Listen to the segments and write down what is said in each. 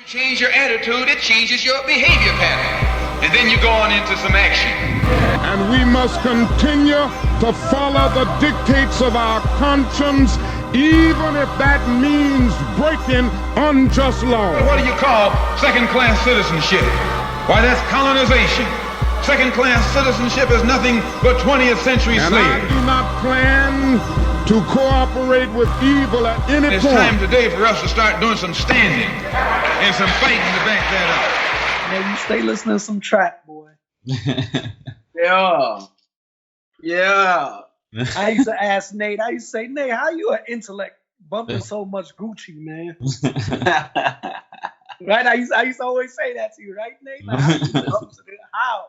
Change your attitude, it changes your behavior pattern. And then you go on into some action. And we must continue to follow the dictates of our conscience, even if that means breaking unjust law. What do you call second-class citizenship? Why, that's colonization. Second-class citizenship is nothing but 20th century slavery. I do not plan to cooperate with evil at any point. It's time today for us to start doing some standing and some fighting to back that up. Man, you stay listening to some trap, boy. Yeah. I used to ask Nate, say, Nate, how you an intellect bumping so much Gucci, man? Right? I used to always say that to you, right, Nate? Like, how?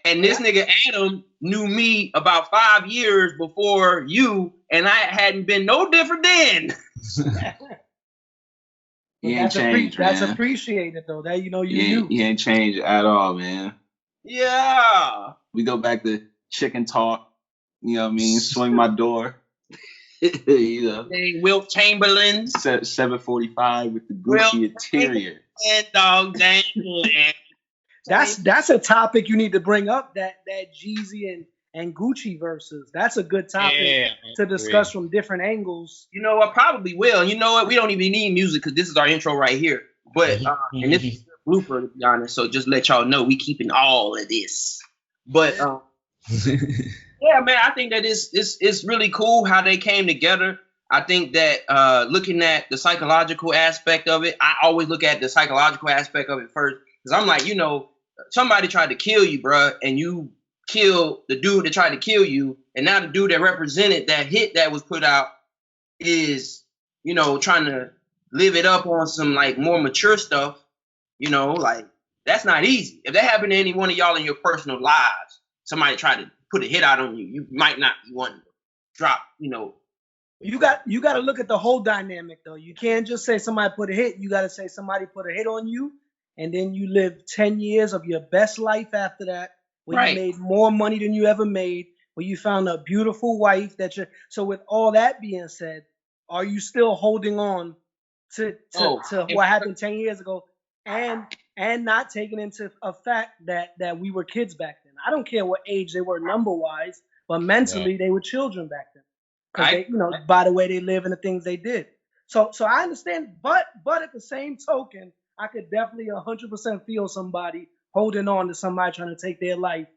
And this nigga Adam knew me about 5 years before you, and I hadn't been no different then. He ain't changed, man. That's appreciated, though. That you knew. He ain't changed at all, man. Yeah. We go back to chicken talk. You know what I mean? Swing my door. You know. Wilt Chamberlain. 745 with the Gucci interior. And dog dang. That's a topic you need to bring up, that Jeezy and Gucci versus. That's a good topic to discuss from different angles. You know what? Probably will. You know what? We don't even need music because this is our intro right here. But and this is a blooper, to be honest. So just let y'all know we keeping all of this. But yeah, man, I think that it's really cool how they came together. I think that looking at the psychological aspect of it, I always look at the psychological aspect of it first. Because I'm like, somebody tried to kill you, bruh, and you killed the dude that tried to kill you, and now the dude that represented that hit that was put out is, trying to live it up on some, like, more mature stuff, like, that's not easy. If that happened to any one of y'all in your personal lives, somebody tried to put a hit out on you, you might not be wanting to drop, You got to look at the whole dynamic, though. You can't just say somebody put a hit. You got to say somebody put a hit on you, and then you live 10 years of your best life after that, where you made more money than you ever made, where you found a beautiful wife so with all that being said, are you still holding on to what happened 10 years ago and not taking into effect that we were kids back then? I don't care what age they were number-wise, but mentally they were children back then. Because by the way they live and the things they did. So I understand, but at the same token, I could definitely 100% feel somebody holding on to somebody trying to take their life,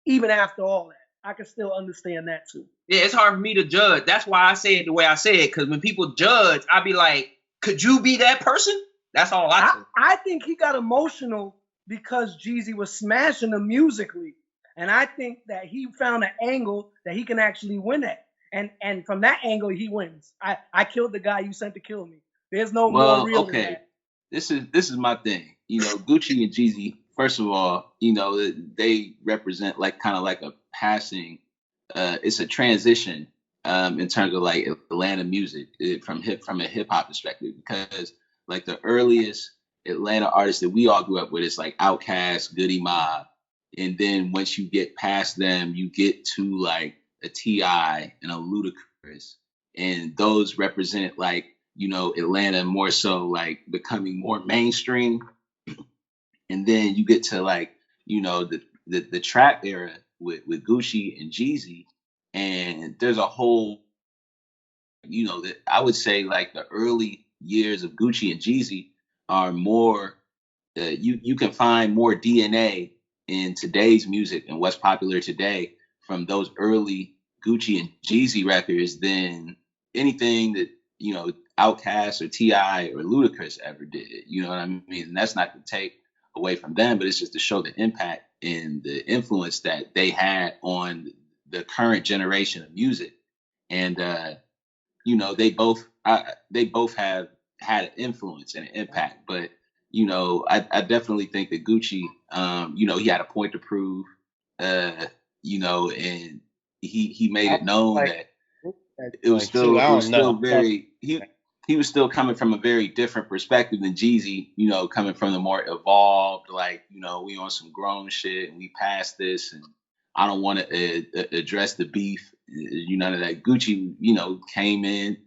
even after all that. I can still understand that too. Yeah, it's hard for me to judge. That's why I say it the way I say it, because when people judge, I be like, could you be that person? That's all I think. I think he got emotional because Jeezy was smashing him musically. And I think that he found an angle that he can actually win at. And from that angle, he wins. I killed the guy you sent to kill me. There's no more real than that. This is my thing. Gucci and Jeezy, first of all, they represent kind of like a passing, it's a transition in terms of like Atlanta music from a hip hop perspective, because like the earliest Atlanta artists that we all grew up with is like Outkast, Goody Mob. And then once you get past them, you get to like a T.I. and a Ludacris. And those represent like, Atlanta more so like becoming more mainstream. And then you get to like, the trap era with Gucci and Jeezy. And there's a whole, I would say like the early years of Gucci and Jeezy are more, you can find more DNA in today's music and what's popular today from those early Gucci and Jeezy records than anything that, Outkast or T.I. or Ludacris ever did. You know what I mean? And that's not to take away from them, but it's just to show the impact and the influence that they had on the current generation of music. And, they both have had an influence and an impact. But, I definitely think that Gucci, he had a point to prove, and he made it known that it was still very, he was still coming from a very different perspective than Jeezy, coming from the more evolved, like, we on some grown shit and we passed this and I don't want to address the beef, none of that. Gucci, came in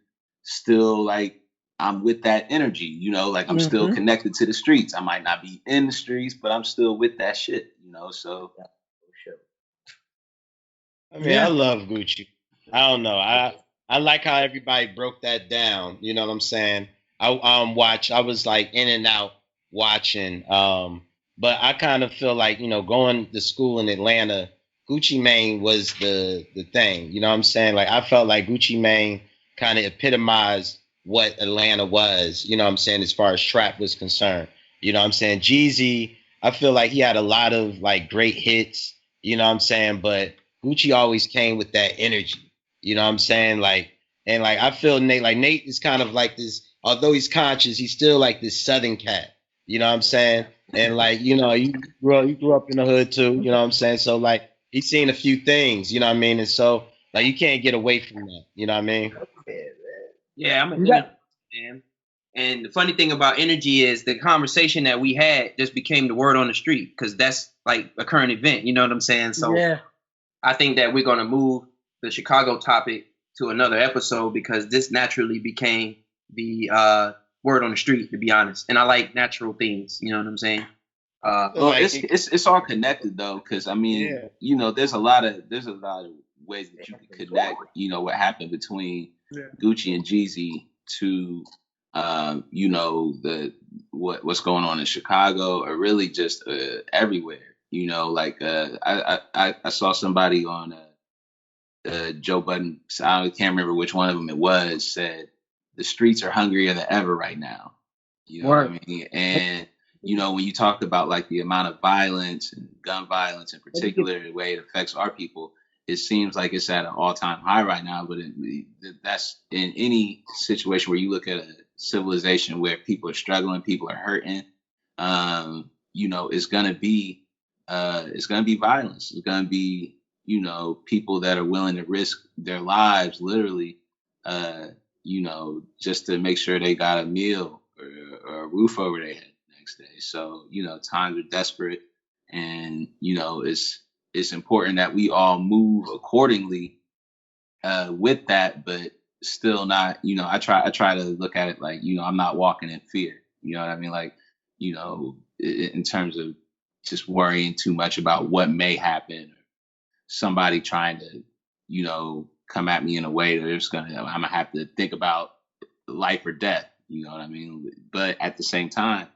still like I'm with that energy, you know, like I'm still connected to the streets. I might not be in the streets, but I'm still with that shit, you know. So I mean, I love Gucci. I don't know. I like how everybody broke that down. You know what I'm saying? I was like in and out watching. But I kind of feel like, you know, going to school in Atlanta, Gucci Mane was the thing. You know what I'm saying? Like I felt like Gucci Mane kind of epitomized what Atlanta was, you know what I'm saying, as far as trap was concerned. You know what I'm saying? Jeezy, I feel like he had a lot of like great hits, you know what I'm saying, but Gucci always came with that energy. You know what I'm saying? Like, and like I feel Nate is kind of like this, although he's conscious, he's still like this Southern cat. You know what I'm saying? And like, you know, you grew up in the hood too, you know what I'm saying? So like he's seen a few things, you know what I mean? And so like you can't get away from that, you know what I mean? Yeah, I'm a man. And the funny thing about energy is the conversation that we had just became the word on the street because that's like a current event. You know what I'm saying? So I think that we're going to move the Chicago topic to another episode because this naturally became the word on the street, to be honest. And I like natural things. You know what I'm saying? Well, it's all connected though, because I mean, you know, there's a lot of ways that you can connect. You know what happened between Gucci and Jeezy to you know, what's going on in Chicago or really just everywhere. You know, like I saw somebody on Joe Budden, I can't remember which one of them it was, said the streets are hungrier than ever right now. You know what I mean? And you know, when you talk about like the amount of violence and gun violence in particular, the way it affects our people, it seems like it's at an all-time high right now. But that's in any situation where you look at a civilization where people are struggling, people are hurting, you know, it's gonna be violence. It's gonna be, you know, people that are willing to risk their lives, literally, you know, just to make sure they got a meal or a roof over their head the next day. So, you know, times are desperate, and you know, it's important that we all move accordingly with that, but still not, you know, I try to look at it like, you know, I'm not walking in fear. You know what I mean? Like, you know, in terms of just worrying too much about what may happen, or somebody trying to, you know, come at me in a way that I'm gonna have to think about life or death. You know what I mean? But at the same time,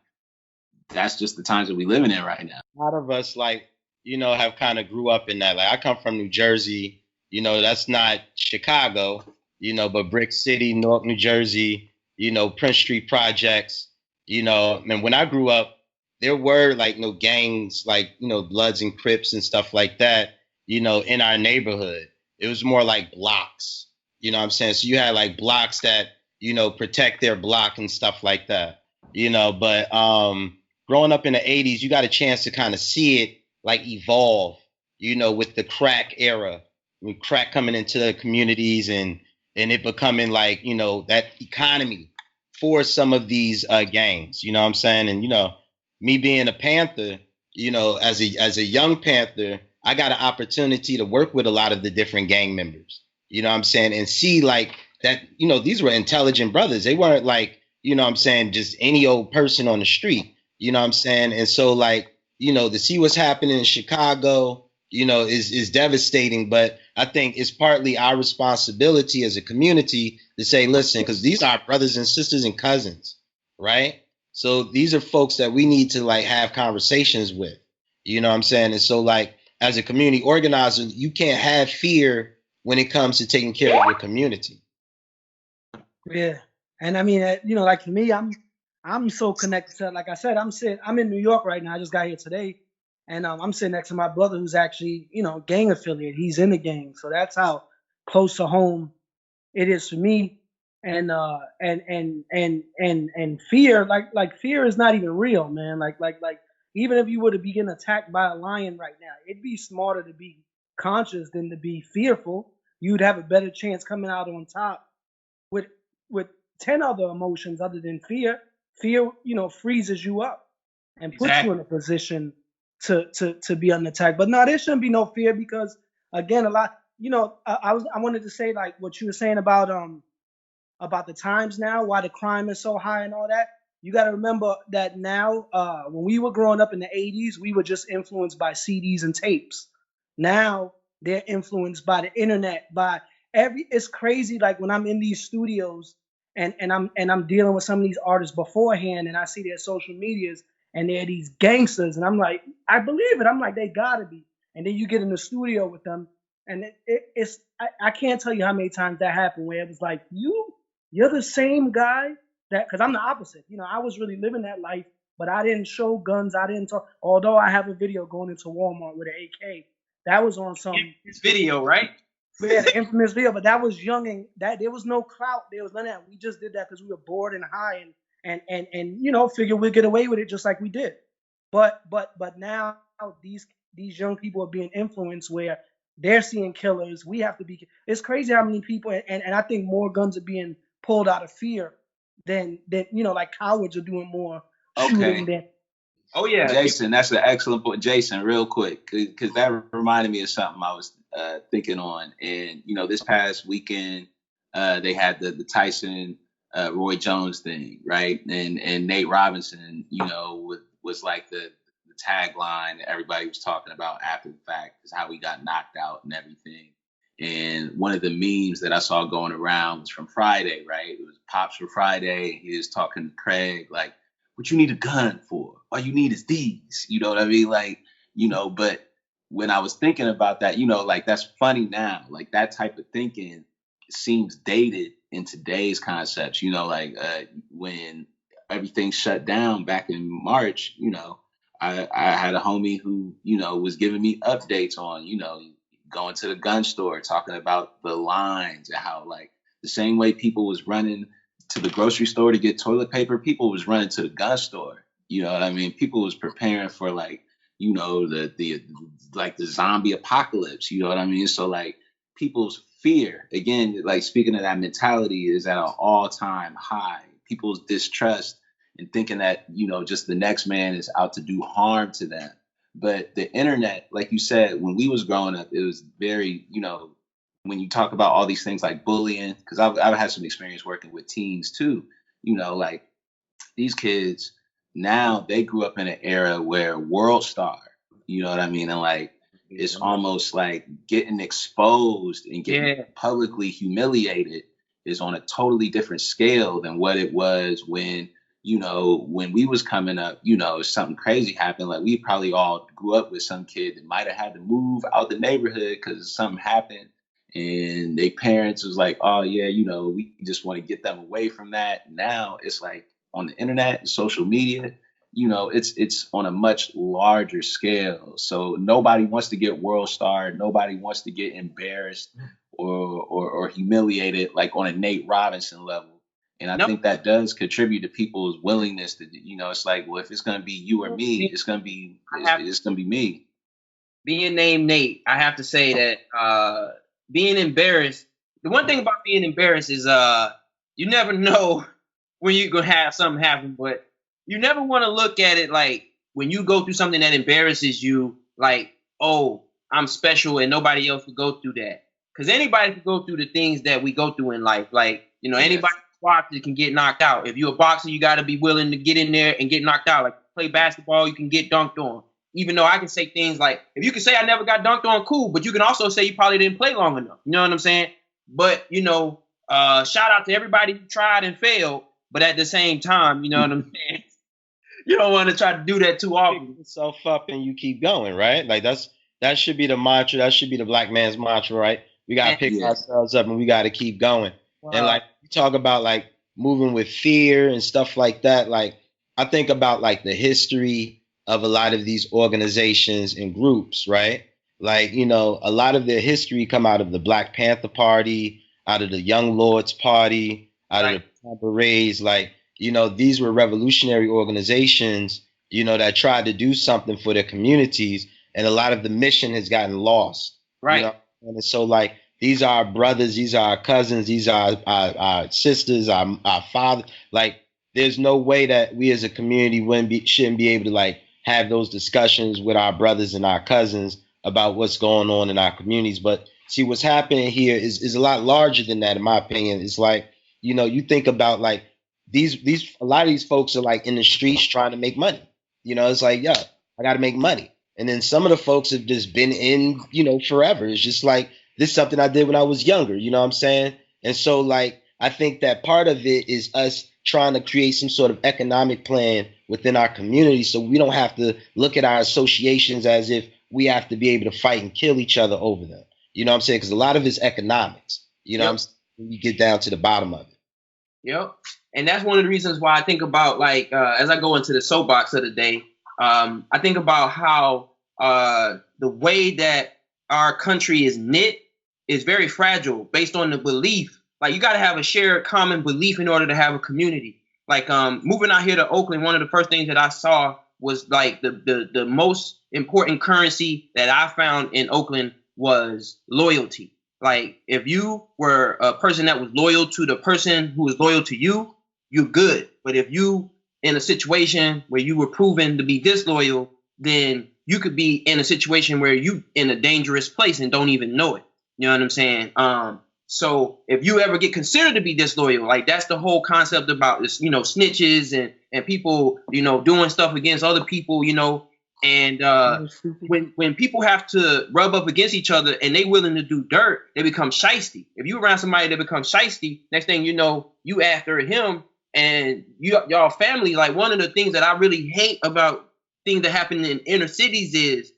that's just the times that we living in right now. A lot of us, like, you know, have kind of grew up in that. Like I come from New Jersey, you know, that's not Chicago, you know, but Brick City, Newark, New Jersey, you know, Prince Street projects, you know, and when I grew up, there were like no gangs, like, you know, Bloods and Crips and stuff like that, you know, in our neighborhood. It was more like blocks, you know what I'm saying? So you had like blocks that, you know, protect their block and stuff like that, you know, but growing up in the 80s, you got a chance to kind of see it like evolve, you know, with the crack era, with crack coming into the communities and it becoming like, you know, that economy for some of these gangs, you know what I'm saying? And, you know, me being a Panther, you know, as a young Panther, I got an opportunity to work with a lot of the different gang members, you know what I'm saying? And see like that, you know, these were intelligent brothers. They weren't like, you know what I'm saying, just any old person on the street, you know what I'm saying? And so like, you know, to see what's happening in Chicago, you know, is devastating. But I think it's partly our responsibility as a community to say, listen, because these are brothers and sisters and cousins, right? So these are folks that we need to like have conversations with, you know what I'm saying? And so like as a community organizer, you can't have fear when it comes to taking care of your community. Yeah. And I mean, you know, like for me, I'm so connected to, like I said, I'm in New York right now. I just got here today, and I'm sitting next to my brother who's actually, you know, gang affiliate. He's in the gang, so that's how close to home it is for me. And fear, like fear is not even real, man. Like even if you were to be getting attacked by a lion right now, it'd be smarter to be conscious than to be fearful. You'd have a better chance coming out on top with 10 other emotions other than fear. Fear, you know, freezes you up and puts you in a position to be under attack. But no, there shouldn't be no fear because, again, a lot, you know, I wanted to say like what you were saying about about the times now, why the crime is so high and all that. You got to remember that now, when we were growing up in the 80s, we were just influenced by CDs and tapes. Now they're influenced by the internet, by it's crazy. Like when I'm in these studios and I'm dealing with some of these artists beforehand, and I see their social medias and they're these gangsters, and I'm like, I believe it. I'm like, they gotta be. And then you get in the studio with them, and I can't tell you how many times that happened where it was like, you're the same guy that, because I'm the opposite. You know, I was really living that life, but I didn't show guns. I didn't talk. Although I have a video going into Walmart with an AK. That was on some video, right? Yeah, the infamous video. But that was young, and that there was no clout. There was none of that. We just did that because we were bored and high, and you know, figured we'd get away with it just like we did. But now these young people are being influenced where they're seeing killers. We have to be. It's crazy how many people, and I think more guns are being pulled out of fear than you know, like cowards are doing more shooting than. Oh yeah, Jason, that's an excellent point. Jason, real quick, because that reminded me of something I was thinking on. And you know, this past weekend, they had the Tyson Roy Jones thing, right? And Nate Robinson, you know, was like the tagline that everybody was talking about after the fact, is how he got knocked out and everything. And one of the memes that I saw going around was from Friday, right? It was Pops for Friday. He was talking to Craig, like, what you need a gun for? All you need is these. You know what I mean? Like, you know, but when I was thinking about that, you know, like, that's funny now. Like, that type of thinking seems dated in today's concepts. You know, like when everything shut down back in March, you know, I had a homie who, you know, was giving me updates on, you know, going to the gun store, talking about the lines and how, like, the same way people was running to the grocery store to get toilet paper, people was running to the gun store. You know what I mean? People was preparing for, like, you know, the zombie apocalypse. You know what I mean? So, like, people's fear, again, like, speaking of that mentality, is at an all-time high. People's distrust and thinking that, you know, just the next man is out to do harm to them. But the internet, like you said, when we was growing up, it was very, you know, when you talk about all these things like bullying, because I've had some experience working with teens too, you know, like, these kids now, they grew up in an era where World Star, you know what I mean? And, like, it's almost like getting exposed and getting publicly humiliated is on a totally different scale than what it was when, you know, when we was coming up. You know, if something crazy happened, like, we probably all grew up with some kid that might have had to move out the neighborhood because something happened. And their parents was like, oh, yeah, you know, we just want to get them away from that. Now it's like on the internet and social media, you know, it's on a much larger scale. So nobody wants to get World Star. Nobody wants to get embarrassed or humiliated, like on a Nate Robinson level. And I think that does contribute to people's willingness to, you know, it's like, well, if it's going to be you or me, it's going to be me. Being named Nate, I have to say that being embarrassed, the one thing about being embarrassed is you never know when you're going to have something happen, but you never want to look at it like, when you go through something that embarrasses you, like, oh, I'm special and nobody else would go through that. Because anybody can go through the things that we go through in life. Like, you know, anybody boxer can get knocked out. If you're a boxer, you got to be willing to get in there and get knocked out. Like, play basketball, you can get dunked on. Even though I can say things like, if you can say I never got dunked on, cool, but you can also say you probably didn't play long enough. You know what I'm saying? But, you know, shout out to everybody who tried and failed, but at the same time, you know what I'm saying? You don't want to try to do that too often. Pick yourself up and you keep going, right? Like, that should be the mantra. That should be the black man's mantra, right? We got to pick ourselves up and we got to keep going. Wow. And, like, you talk about, like, moving with fear and stuff like that. Like, I think about, like, the history of a lot of these organizations and groups, right? Like, you know, a lot of their history come out of the Black Panther Party, out of the Young Lords Party, out of the Berets. Like, you know, these were revolutionary organizations, you know, that tried to do something for their communities. And a lot of the mission has gotten lost. Right. You know? And so, like, these are our brothers, these are our cousins, these are our sisters, our father. Like, there's no way that we as a community shouldn't be able to, like, have those discussions with our brothers and our cousins about what's going on in our communities. But see, what's happening here is a lot larger than that, in my opinion. It's like, You know, you think about like these a lot of these folks are like in the streets trying to make money. You know, it's like, yeah, I got to make money. And then some of the folks have just been in, you know, forever. It's just like, this is something I did when I was younger, you know what I'm saying? And so like, I think that part of it is us trying to create some sort of economic plan within our community so we don't have to look at our associations as if we have to be able to fight and kill each other over them. You know what I'm saying? Because a lot of it's economics, you know what I'm saying? When you get down to the bottom of it. Yep. And that's one of the reasons why I think about, like, as I go into the soapbox of the day, I think about how the way that our country is knit is very fragile based on the belief. Like, you got to have a shared common belief in order to have a community. Like, moving out here to Oakland, one of the first things that I saw was like the most important currency that I found in Oakland was loyalty. Like, if you were a person that was loyal to the person who was loyal to you, you're good. But if you in a situation where you were proven to be disloyal, then you could be in a situation where you in a dangerous place and don't even know it. You know what I'm saying? So if you ever get considered to be disloyal, like that's the whole concept about this, you know, snitches and people, you know, doing stuff against other people, you know, and when people have to rub up against each other and they willing to do dirt, they become shiesty. If you around somebody that becomes shiesty, next thing you know, you after him and y'all family. Like, one of the things that I really hate about things that happen in inner cities is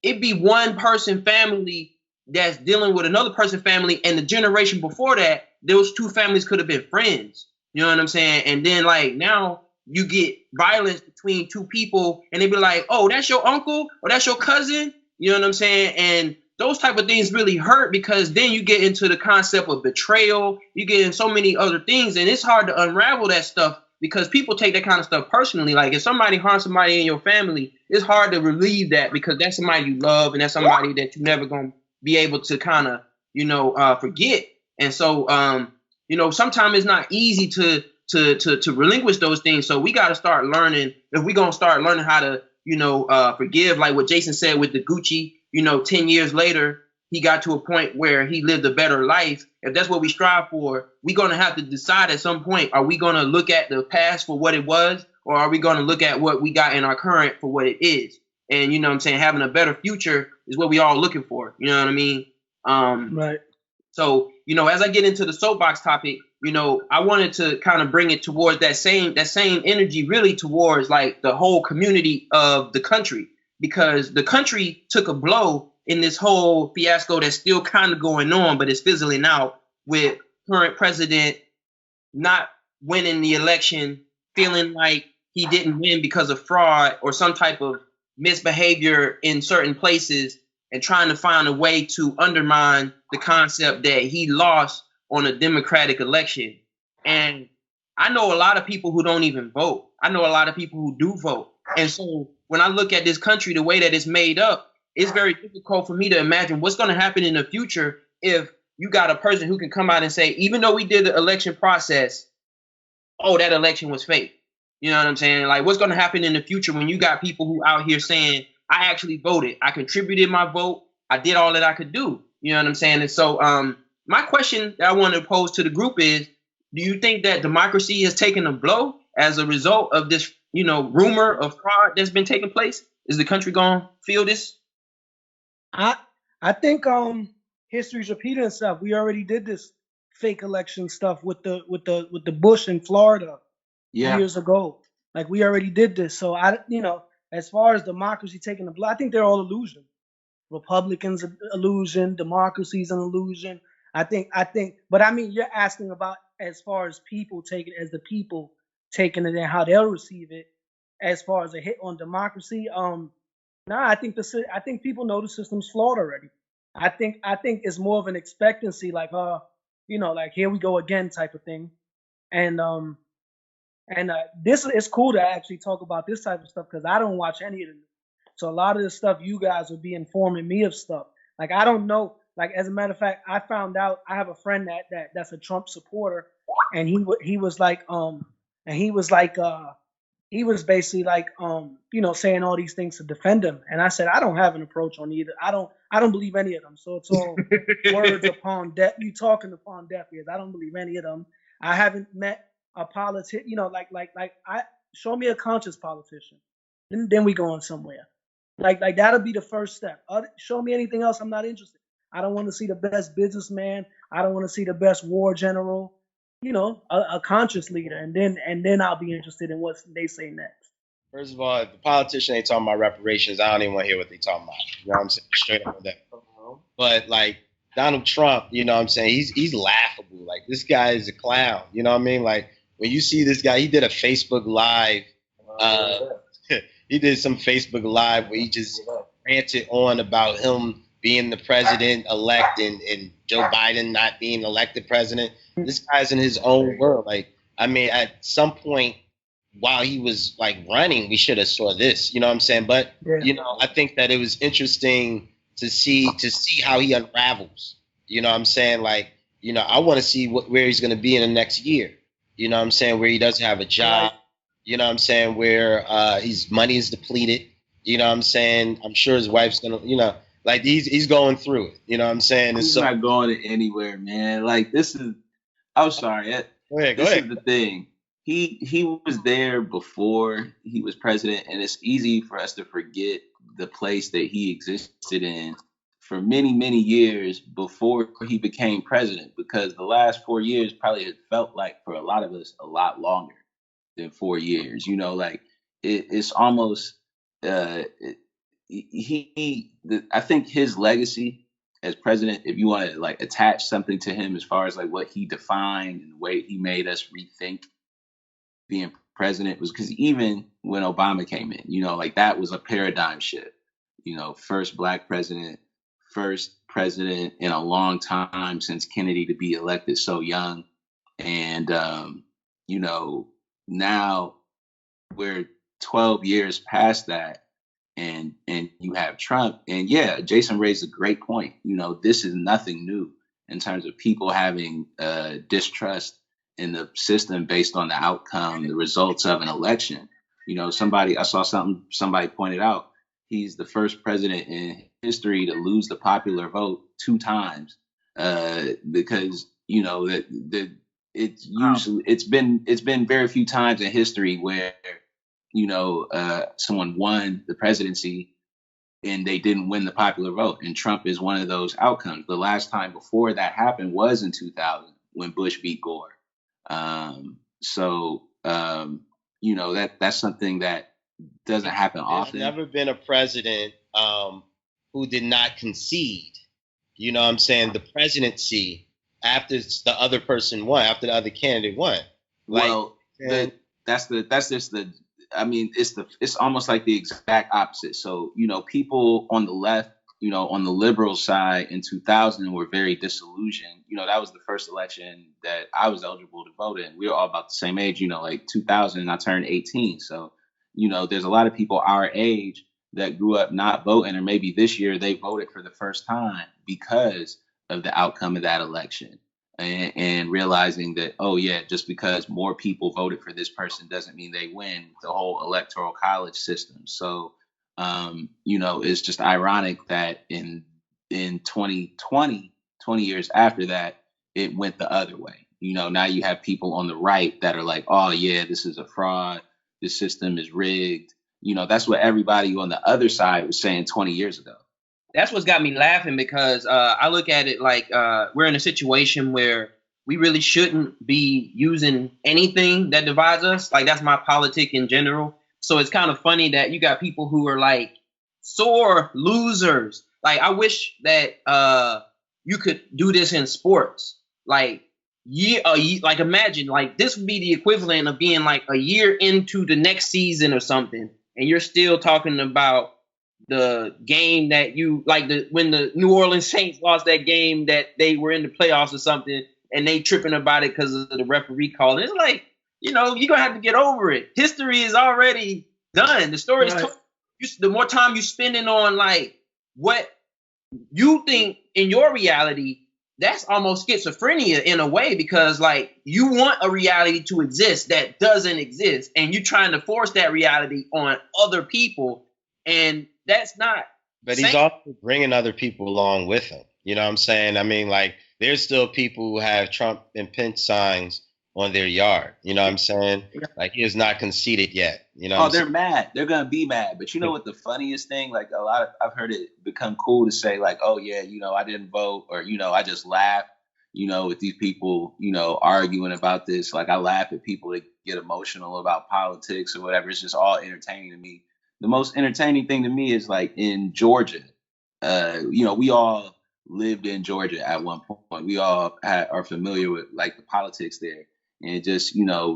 it be one person family that's dealing with another person family, and the generation before that, those two families could have been friends. You know what I'm saying? And then like now you get violence between two people and they be like, oh, that's your uncle or that's your cousin. You know what I'm saying? And those type of things really hurt, because then you get into the concept of betrayal. You get in so many other things, and it's hard to unravel that stuff because people take that kind of stuff personally. Like, if somebody harms somebody in your family, it's hard to relieve that because that's somebody you love and that's somebody that you're never going to be able to kind of, you know, forget. And so, you know, sometimes it's not easy to relinquish those things. So we got to start learning. If we're going to start learning how to, you know, forgive, like what Jason said with the Gucci, you know, 10 years later, he got to a point where he lived a better life. If that's what we strive for, we're going to have to decide at some point, are we going to look at the past for what it was, or are we going to look at what we got in our current for what it is? And, you know what I'm saying, having a better future is what we all looking for. You know what I mean? Right. So, you know, as I get into the soapbox topic, you know, I wanted to kind of bring it towards that same energy, really towards like the whole community of the country, because the country took a blow in this whole fiasco that's still kind of going on, but it's fizzling out with current president not winning the election, feeling like he didn't win because of fraud or some type of misbehavior in certain places, and trying to find a way to undermine the concept that he lost on a democratic election. And I know a lot of people who don't even vote. I know a lot of people who do vote. And so when I look at this country, the way that it's made up, it's very difficult for me to imagine what's going to happen in the future if you got a person who can come out and say, even though we did the election process, oh, that election was fake. You know what I'm saying? Like, what's going to happen in the future when you got people who out here saying, I actually voted, I contributed my vote, I did all that I could do. You know what I'm saying? And so my question that I want to pose to the group is, do you think that democracy has taken a blow as a result of this, you know, rumor of fraud that's been taking place? Is the country going to feel this? I think history's repeating itself. We already did this fake election stuff with the Bush in Florida years ago. Like, we already did this. So you know, as far as democracy taking the blow, I think they're all illusion. Republicans an illusion, democracy's an illusion. I think, but I mean, you're asking about as far as people taking it and how they'll receive it. As far as a hit on democracy, I think people know the system's flawed already. I think it's more of an expectancy, like, you know, like, here we go again type of thing. And this is cool to actually talk about this type of stuff, because I don't watch any of it. So a lot of the stuff you guys will be informing me of stuff. Like, I don't know. Like, as a matter of fact, I found out, I have a friend that's a Trump supporter, and he was basically like, you know, saying all these things to defend him. And I said, I don't have an approach on either. I don't believe any of them. So it's all words upon deaf. You talking upon deaf ears. I don't believe any of them. I haven't met a politician, like I show me a conscious politician. Then we going somewhere. Like that'll be the first step. Show me anything else, I'm not interested. I don't want to see the best businessman. I don't want to see the best war general. A conscious leader, and then I'll be interested in what they say next. First of all, if the politician ain't talking about reparations, I don't even want to hear what they talking about. You know what I'm saying? Straight up with that. But like Donald Trump, you know what I'm saying? He's laughable. Like this guy is a clown. You know what I mean? Like when you see this guy, he did a Facebook Live. He did some Facebook Live where he just ranted on about him being the president-elect and Joe Biden not being elected president. This guy's in his own world. Like, I mean, at some point while he was like running, we should have saw this. You know what I'm saying? But I think that it was interesting to see how he unravels. You know what I'm saying? Like, I want to see where he's going to be in the next year. You know what I'm saying? Where he doesn't have a job. You know what I'm saying? Where his money is depleted. You know what I'm saying? I'm sure his wife's going to, like he's going through it. You know what I'm saying? He's not going anywhere, man. Like this is, I'm sorry. Go ahead. This is the thing. He was there before he was president, and it's easy for us to forget the place that he existed in for many, many years before he became president, because the last 4 years probably had felt like for a lot of us a lot longer than 4 years. It's almost I think his legacy as president, if you want to like attach something to him as far as like what he defined and the way he made us rethink being president, was because even when Obama came in, like that was a paradigm shift. First Black president, first president in a long time since Kennedy to be elected so young. And, now we're 12 years past that. And you have Trump, and Jason raised a great point. This is nothing new in terms of people having distrust in the system based on the outcome, the results of an election. I saw somebody pointed out, he's the first president in history to lose the popular vote 2 times because it's been very few times in history where someone won the presidency and they didn't win the popular vote. And Trump is one of those outcomes. The last time before that happened was in 2000 when Bush beat Gore. That's something that doesn't happen often. There's never been a president who did not concede. You know what I'm saying? The presidency after the other person won, after the other candidate won. It's almost like the exact opposite. So, people on the left, on the liberal side in 2000 were very disillusioned. That was the first election that I was eligible to vote in. We were all about the same age, like 2000, I turned 18. So, there's a lot of people our age that grew up not voting, or maybe this year they voted for the first time because of the outcome of that election. And realizing that, just because more people voted for this person doesn't mean they win the whole electoral college system. So, it's just ironic that in 2020, 20 years after that, it went the other way. Now you have people on the right that are like, oh, yeah, this is a fraud. This system is rigged. That's what everybody on the other side was saying 20 years ago. That's what's got me laughing, because I look at it like we're in a situation where we really shouldn't be using anything that divides us. Like, that's my politic in general. So it's kind of funny that you got people who are like sore losers. Like, I wish that you could do this in sports. Like, like imagine, like this would be the equivalent of being like a year into the next season or something, and you're still talking about the game that you like, when the New Orleans Saints lost that game that they were in the playoffs or something, and they tripping about it because of the referee call. It's like, you're gonna have to get over it. History is already done. The story is told. The more time you're spending on like what you think in your reality, that's almost schizophrenia in a way, because like you want a reality to exist that doesn't exist, and you're trying to force that reality on other people, and that's not. But he's also bringing other people along with him. You know what I'm saying? I mean, like, there's still people who have Trump and Pence signs on their yard. You know what I'm saying? Like, he is not conceded yet. You know? Oh, they're mad. They're gonna be mad. But you know what the funniest thing? Like, I've heard it become cool to say like, oh yeah, I didn't vote, or I just laugh. With these people, arguing about this. Like, I laugh at people that get emotional about politics or whatever. It's just all entertaining to me. The most entertaining thing to me is like in Georgia. We all lived in Georgia at one point. We all are familiar with like the politics there. And just,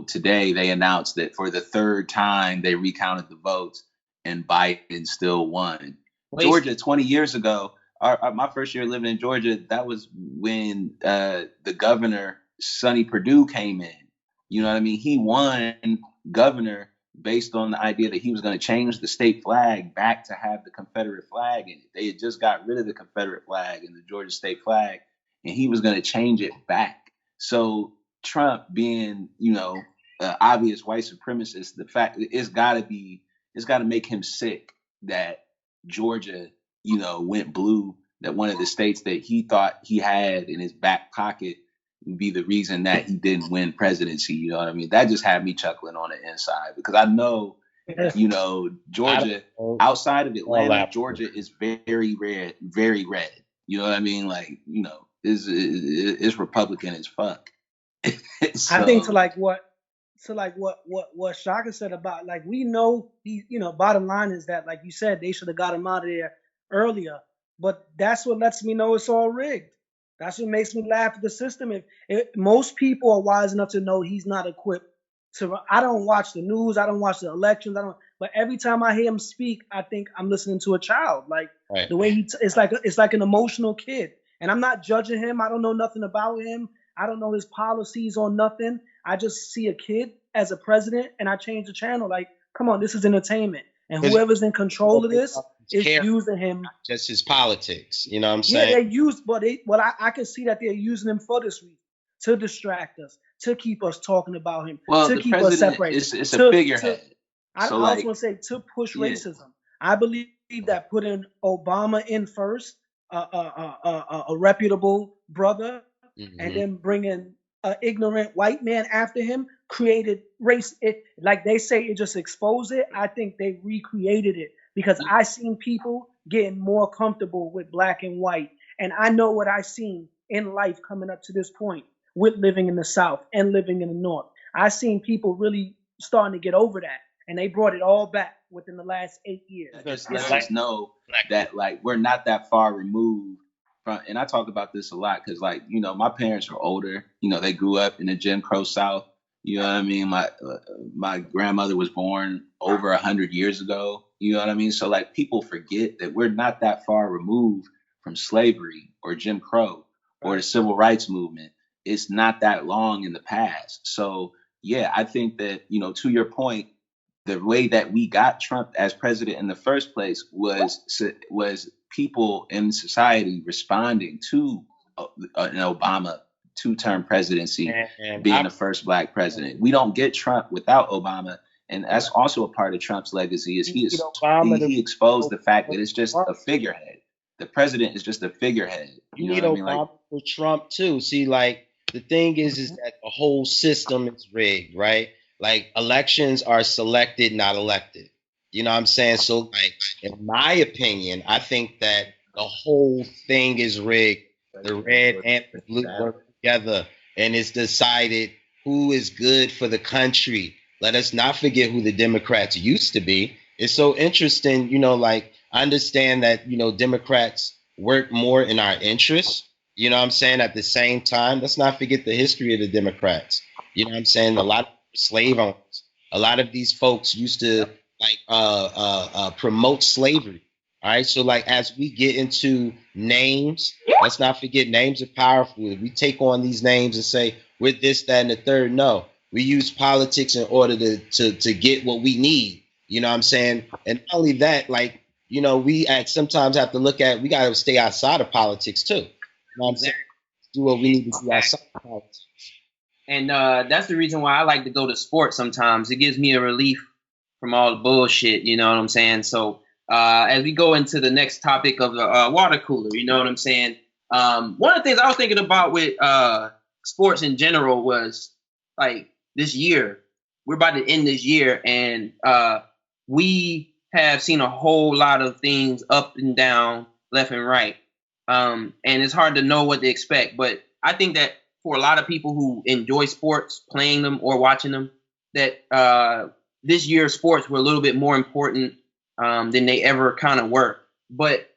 today they announced that for the third time they recounted the votes and Biden still won. Georgia, 20 years ago, my first year living in Georgia, that was when the governor, Sonny Perdue, came in. You know what I mean? He won governor based on the idea that he was going to change the state flag back to have the Confederate flag in it. They had just got rid of the Confederate flag and the Georgia state flag, and he was going to change it back. So Trump, being, obvious white supremacist, the fact it's got to make him sick that Georgia, went blue, that one of the states that he thought he had in his back pocket would be the reason that he didn't win presidency. You know what I mean? That just had me chuckling on the inside, because I know, Georgia, outside of Atlanta, Georgia is very red, very red. You know what I mean? Like, is Republican as fuck. So, I think what Shaka said about, like, we know he, bottom line is that, like you said, they should have got him out of there earlier. But that's what lets me know it's all rigged. That's what makes me laugh at the system. If most people are wise enough to know he's not equipped to. I don't watch the news. I don't watch the elections. But every time I hear him speak, I think I'm listening to a child. Like, right. The way it's like an emotional kid. And I'm not judging him. I don't know nothing about him. I don't know his policies or nothing. I just see a kid as a president, and I change the channel. Like, come on, this is entertainment. And whoever's in control of this is using him. Not just his politics. You know what I'm saying? Yeah, they use, but I can see that they're using him for this reason, to distract us, to keep us talking about him, to keep us separated. It's a figurehead. I also want to say, to push racism. I believe that putting Obama in first, a reputable brother, and then bringing an ignorant white man after him, created race. Like they say, it just exposed it. I think they recreated it, because I seen people getting more comfortable with black and white. And I know what I seen in life coming up to this point with living in the South and living in the North. I seen people really starting to get over that. And they brought it all back within the last 8 years. Let us know that, like, we're not that far removed from, and I talk about this a lot because, like, my parents are older. They grew up in the Jim Crow South. You know what I mean? My grandmother was born over 100 years ago. You know what I mean? So, like, people forget that we're not that far removed from slavery or Jim Crow or the civil rights movement. It's not that long in the past. So, yeah, I think that, to your point, the way that we got Trump as president in the first place was people in society responding to an Obama two-term presidency, being the first black president. We don't get Trump without Obama, and that's also a part of Trump's legacy. Is he exposed the fact that it's just a figurehead. The president is just a figurehead. You need Obama for Trump too. See, like, the thing is that the whole system is rigged, right? Like, elections are selected, not elected. You know what I'm saying? So, like, in my opinion, I think that the whole thing is rigged. The red and the blue work together, and it's decided who is good for the country. Let us not forget who the Democrats used to be. It's so interesting, like, I understand that, Democrats work more in our interests. You know what I'm saying? At the same time, let's not forget the history of the Democrats. You know what I'm saying? A lot of slave owners, a lot of these folks used to promote slavery. All right. So, like, as we get into names, let's not forget names are powerful. If we take on these names and say we're this, that, and the third, no, we use politics in order to get what we need. You know what I'm saying? And not only that, like, we sometimes have to look at, we got to stay outside of politics too. You know what I'm saying? Do what we need to do outside of politics. And that's the reason why I like to go to sports sometimes. It gives me a relief from all the bullshit, you know what I'm saying? So as we go into the next topic of the water cooler, you know what I'm saying? One of the things I was thinking about with sports in general was like this year, we're about to end this year, and we have seen a whole lot of things up and down, left and right. And it's hard to know what to expect. But I think that for a lot of people who enjoy sports, playing them or watching them, that this year's sports were a little bit more important than they ever kind of were. But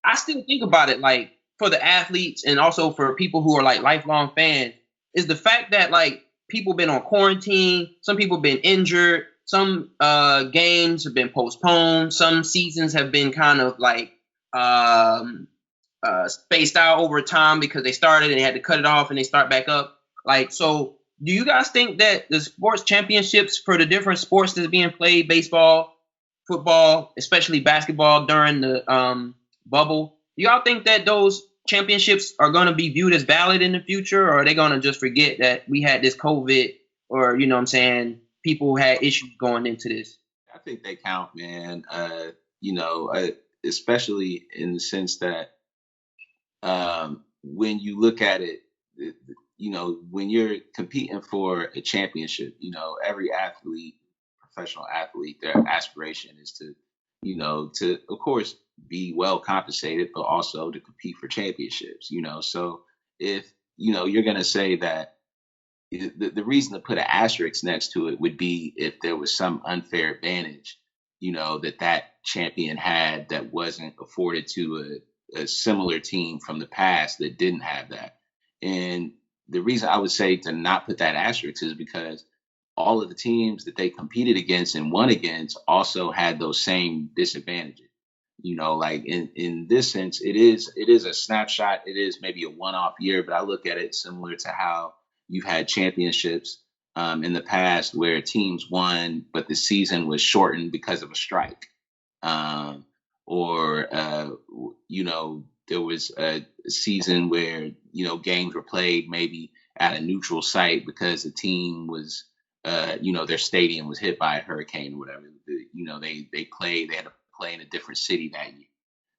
I still think about it, like, for the athletes and also for people who are like lifelong fans, is the fact that like people been on quarantine, some people been injured, some games have been postponed, some seasons have been kind of like spaced out over time because they started and they had to cut it off and they start back up. Like, so do you guys think that the sports championships for the different sports that's being played, baseball, football, especially basketball during the bubble, do y'all think that those championships are going to be viewed as valid in the future, or are they going to just forget that we had this COVID, or, you know what I'm saying, people had issues going into this? I think they count, man. Especially in the sense that when you look at it, when you're competing for a championship, every athlete, professional athlete, their aspiration is to, of course, be well compensated, but also to compete for championships, So if, you're going to say that the reason to put an asterisk next to it would be if there was some unfair advantage, that champion had that wasn't afforded to a similar team from the past that didn't have that. And the reason I would say to not put that asterisk is because all of the teams that they competed against and won against also had those same disadvantages. Like in this sense, it is a snapshot. It is maybe a one-off year, but I look at it similar to how you've had championships in the past where teams won, but the season was shortened because of a strike. There was a season where, games were played maybe at a neutral site because the team was, their stadium was hit by a hurricane or whatever. They had to play in a different city that year.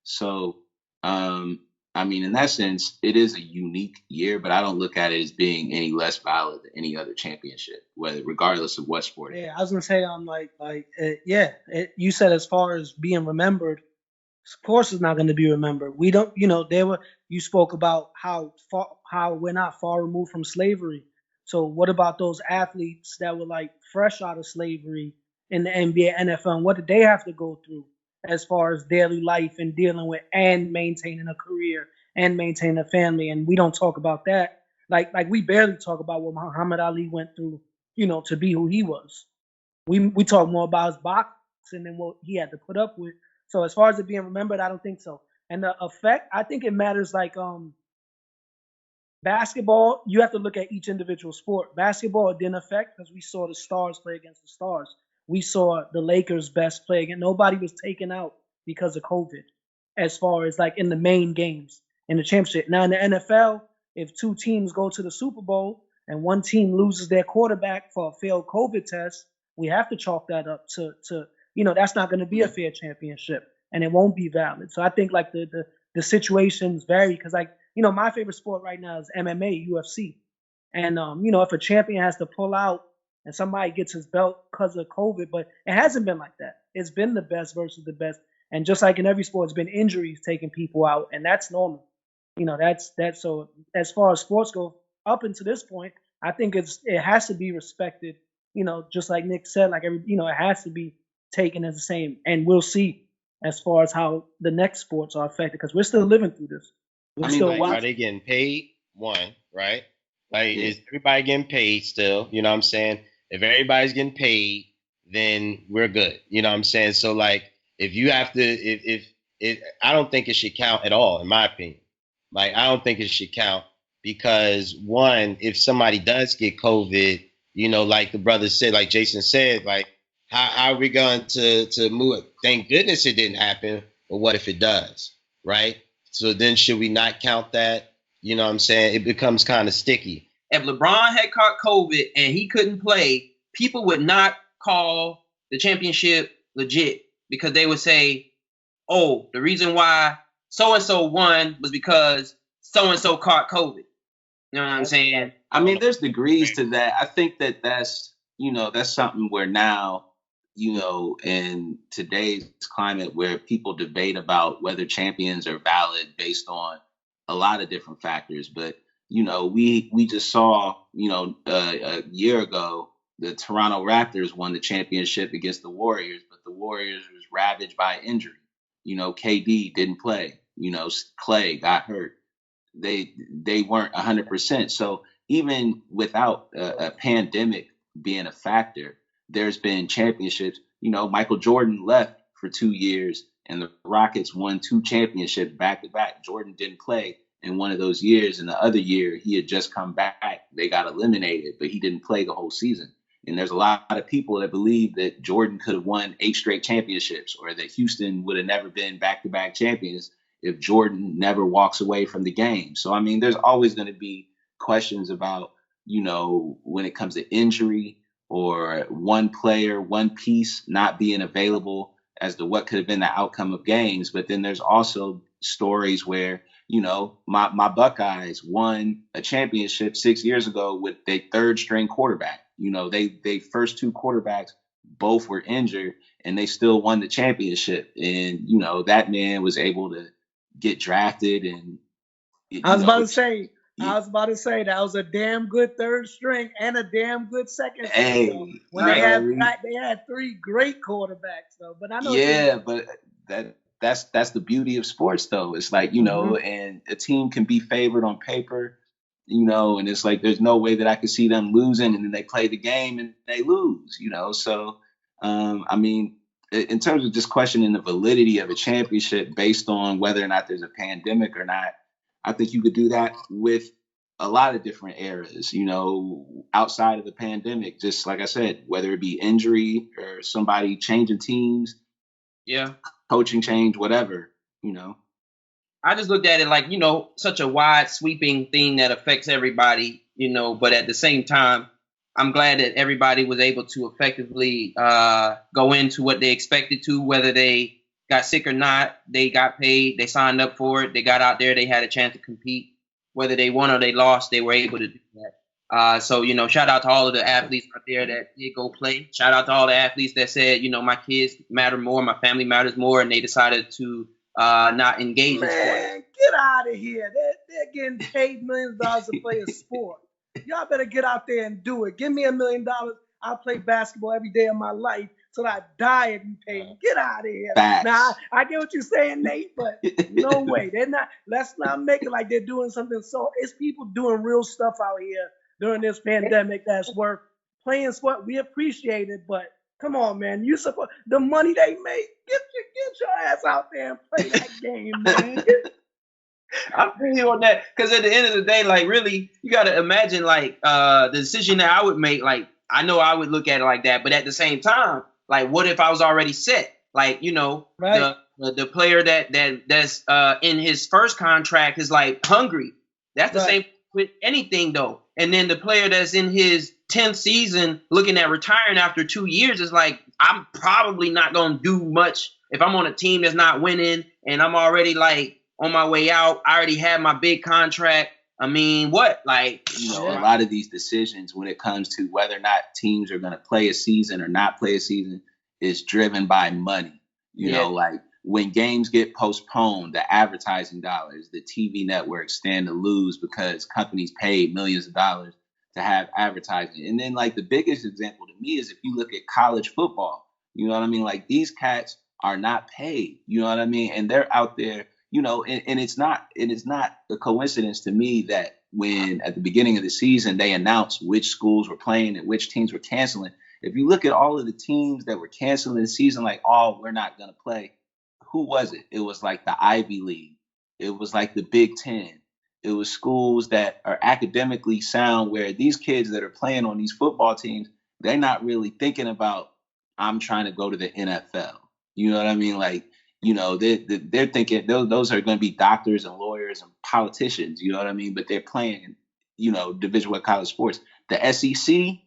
So, in that sense, it is a unique year, but I don't look at it as being any less valid than any other championship, regardless of what sport. Yeah, I was gonna say, you said as far as being remembered, of course it's not going to be remembered. We don't, you spoke about how we're not far removed from slavery. So what about those athletes that were like fresh out of slavery in the NBA, NFL? And what did they have to go through as far as daily life and dealing with and maintaining a career and maintaining a family? And we don't talk about that. Like we barely talk about what Muhammad Ali went through, to be who he was. We talk more about his boxing and what he had to put up with. So as far as it being remembered, I don't think so. And the effect, I think it matters. Like basketball, you have to look at each individual sport. Basketball, it didn't affect because we saw the stars play against the stars. We saw the Lakers' best play again. Nobody was taken out because of COVID as far as like in the main games in the championship. Now in the NFL, if two teams go to the Super Bowl and one team loses their quarterback for a failed COVID test, we have to chalk that up to that's not going to be a fair championship and it won't be valid. So I think like the situations vary because my favorite sport right now is MMA, UFC. And, if a champion has to pull out and somebody gets his belt because of COVID, but it hasn't been like that. It's been the best versus the best. And just like in every sport, it's been injuries taking people out, and that's normal. That's so as far as sports go up until this point, I think it has to be respected, just like Nick said, it has to be taken as the same. And we'll see as far as how the next sports are affected because we're still living through this. Are they getting paid? One, right? Is everybody getting paid still? You know what I'm saying? If everybody's getting paid, then we're good. You know what I'm saying? So if you have to, I don't think it should count at all, in my opinion. I don't think it should count because one, if somebody does get COVID, like the brother said, like Jason said, how are we going to move it? Thank goodness it didn't happen, but what if it does, right? So then should we not count that? You know what I'm saying? It becomes kind of sticky. If LeBron had caught COVID and he couldn't play, people would not call the championship legit because they would say, oh, the reason why so-and-so won was because so-and-so caught COVID. You know what I'm saying? I mean, there's degrees to that. I think that's something where now, in today's climate where people debate about whether champions are valid based on a lot of different factors. But, we just saw, a year ago, the Toronto Raptors won the championship against the Warriors, but the Warriors was ravaged by injury. KD didn't play. Clay got hurt. They weren't 100%. So even without a pandemic being a factor, there's been championships. Michael Jordan left for 2 years, and the Rockets won 2 championships back to back. Jordan didn't play in one of those years, and the other year he had just come back. They got eliminated, but he didn't play the whole season. And there's a lot of people that believe that Jordan could have won 8 straight championships, or that Houston would have never been back-to-back champions if Jordan never walks away from the game. So, I mean, there's always going to be questions about, when it comes to injury or one player, one piece not being available as to what could have been the outcome of games. But then there's also stories where, my Buckeyes won a championship 6 years ago with their 3rd string quarterback. They first 2 quarterbacks both were injured, and they still won the championship. And, that man was able to get drafted. And I was about to say that was a damn good 3rd string and a damn good 2nd string. Hey, when they had 3 great quarterbacks though. But I know. Yeah, but that's the beauty of sports though. It's like, and a team can be favored on paper, and it's like there's no way that I could see them losing, and then they play the game and they lose, So I mean, in terms of just questioning the validity of a championship based on whether or not there's a pandemic or not, I think you could do that with a lot of different eras, outside of the pandemic. Just like I said, whether it be injury or somebody changing teams, coaching change, whatever, I just looked at it like, such a wide sweeping thing that affects everybody, but at the same time, I'm glad that everybody was able to effectively go into what they expected to, whether they got sick or not. They got paid. They signed up for it. They got out there. They had a chance to compete. Whether they won or they lost, they were able to do that. So, shout out to all of the athletes out there that did go play. Shout out to all the athletes that said, my kids matter more, my family matters more, and they decided to not engage in sports. Man, get out of here. They're getting paid millions of dollars to play a sport. Y'all better get out there and do it. Give me $1 million. I'll play basketball every day of my life till I die if you pay me. Get out of here. Facts. Now, I get what you're saying, Nate, but no way. They're not. Let's not make it like they're doing something. So it's people doing real stuff out here during this pandemic that's worth playing sport. We appreciate it, but come on, man. You support the money they make. Get your ass out there and play that game, man. I'm pretty on that because at the end of the day, like really, you got to imagine like the decision that I would make. Like I know I would look at it like that, but at the same time, like what if I was already set? Like right. the player that's in his first contract is like hungry. That's the same with anything though. And then the player that's in his 10th season looking at retiring after 2 years is like, I'm probably not gonna do much if I'm on a team that's not winning and I'm already like on my way out. I already had my big contract. I mean, what? Like, a lot of these decisions when it comes to whether or not teams are going to play a season or not play a season is driven by money. You know, like when games get postponed, the advertising dollars, the TV networks stand to lose because companies paid millions of dollars to have advertising. And then like the biggest example to me is if you look at college football, you know what I mean? Like these cats are not paid, you know what I mean? And they're out there. And it's not a coincidence to me that when at the beginning of the season they announced which schools were playing and which teams were canceling. If you look at all of the teams that were canceling the season, like, oh, we're not going to play. Who was it? It was like the Ivy League. It was like the Big Ten. It was schools that are academically sound where these kids that are playing on these football teams, they're not really thinking about, I'm trying to go to the NFL. You know what I mean? Like, they're thinking those are going to be doctors and lawyers and politicians, you know what I mean? But they're playing, Division I college sports. The SEC,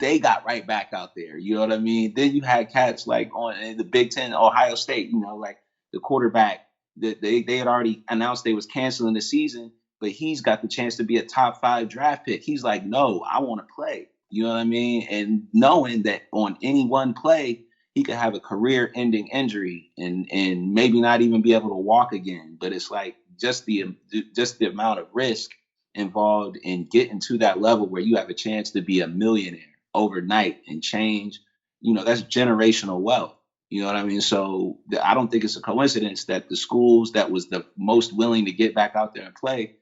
they got right back out there, you know what I mean? Then you had cats like in the Big Ten, Ohio State, like the quarterback, they had already announced they was canceling the season. but he's got the chance to be a top 5 draft pick. He's like, no, I want to play. You know what I mean? And knowing that on any one play, he could have a career-ending injury and maybe not even be able to walk again. But it's like just the amount of risk involved in getting to that level where you have a chance to be a millionaire overnight and change. You know, that's generational wealth. You know what I mean? So I don't think it's a coincidence that the schools that was the most willing to get back out there and play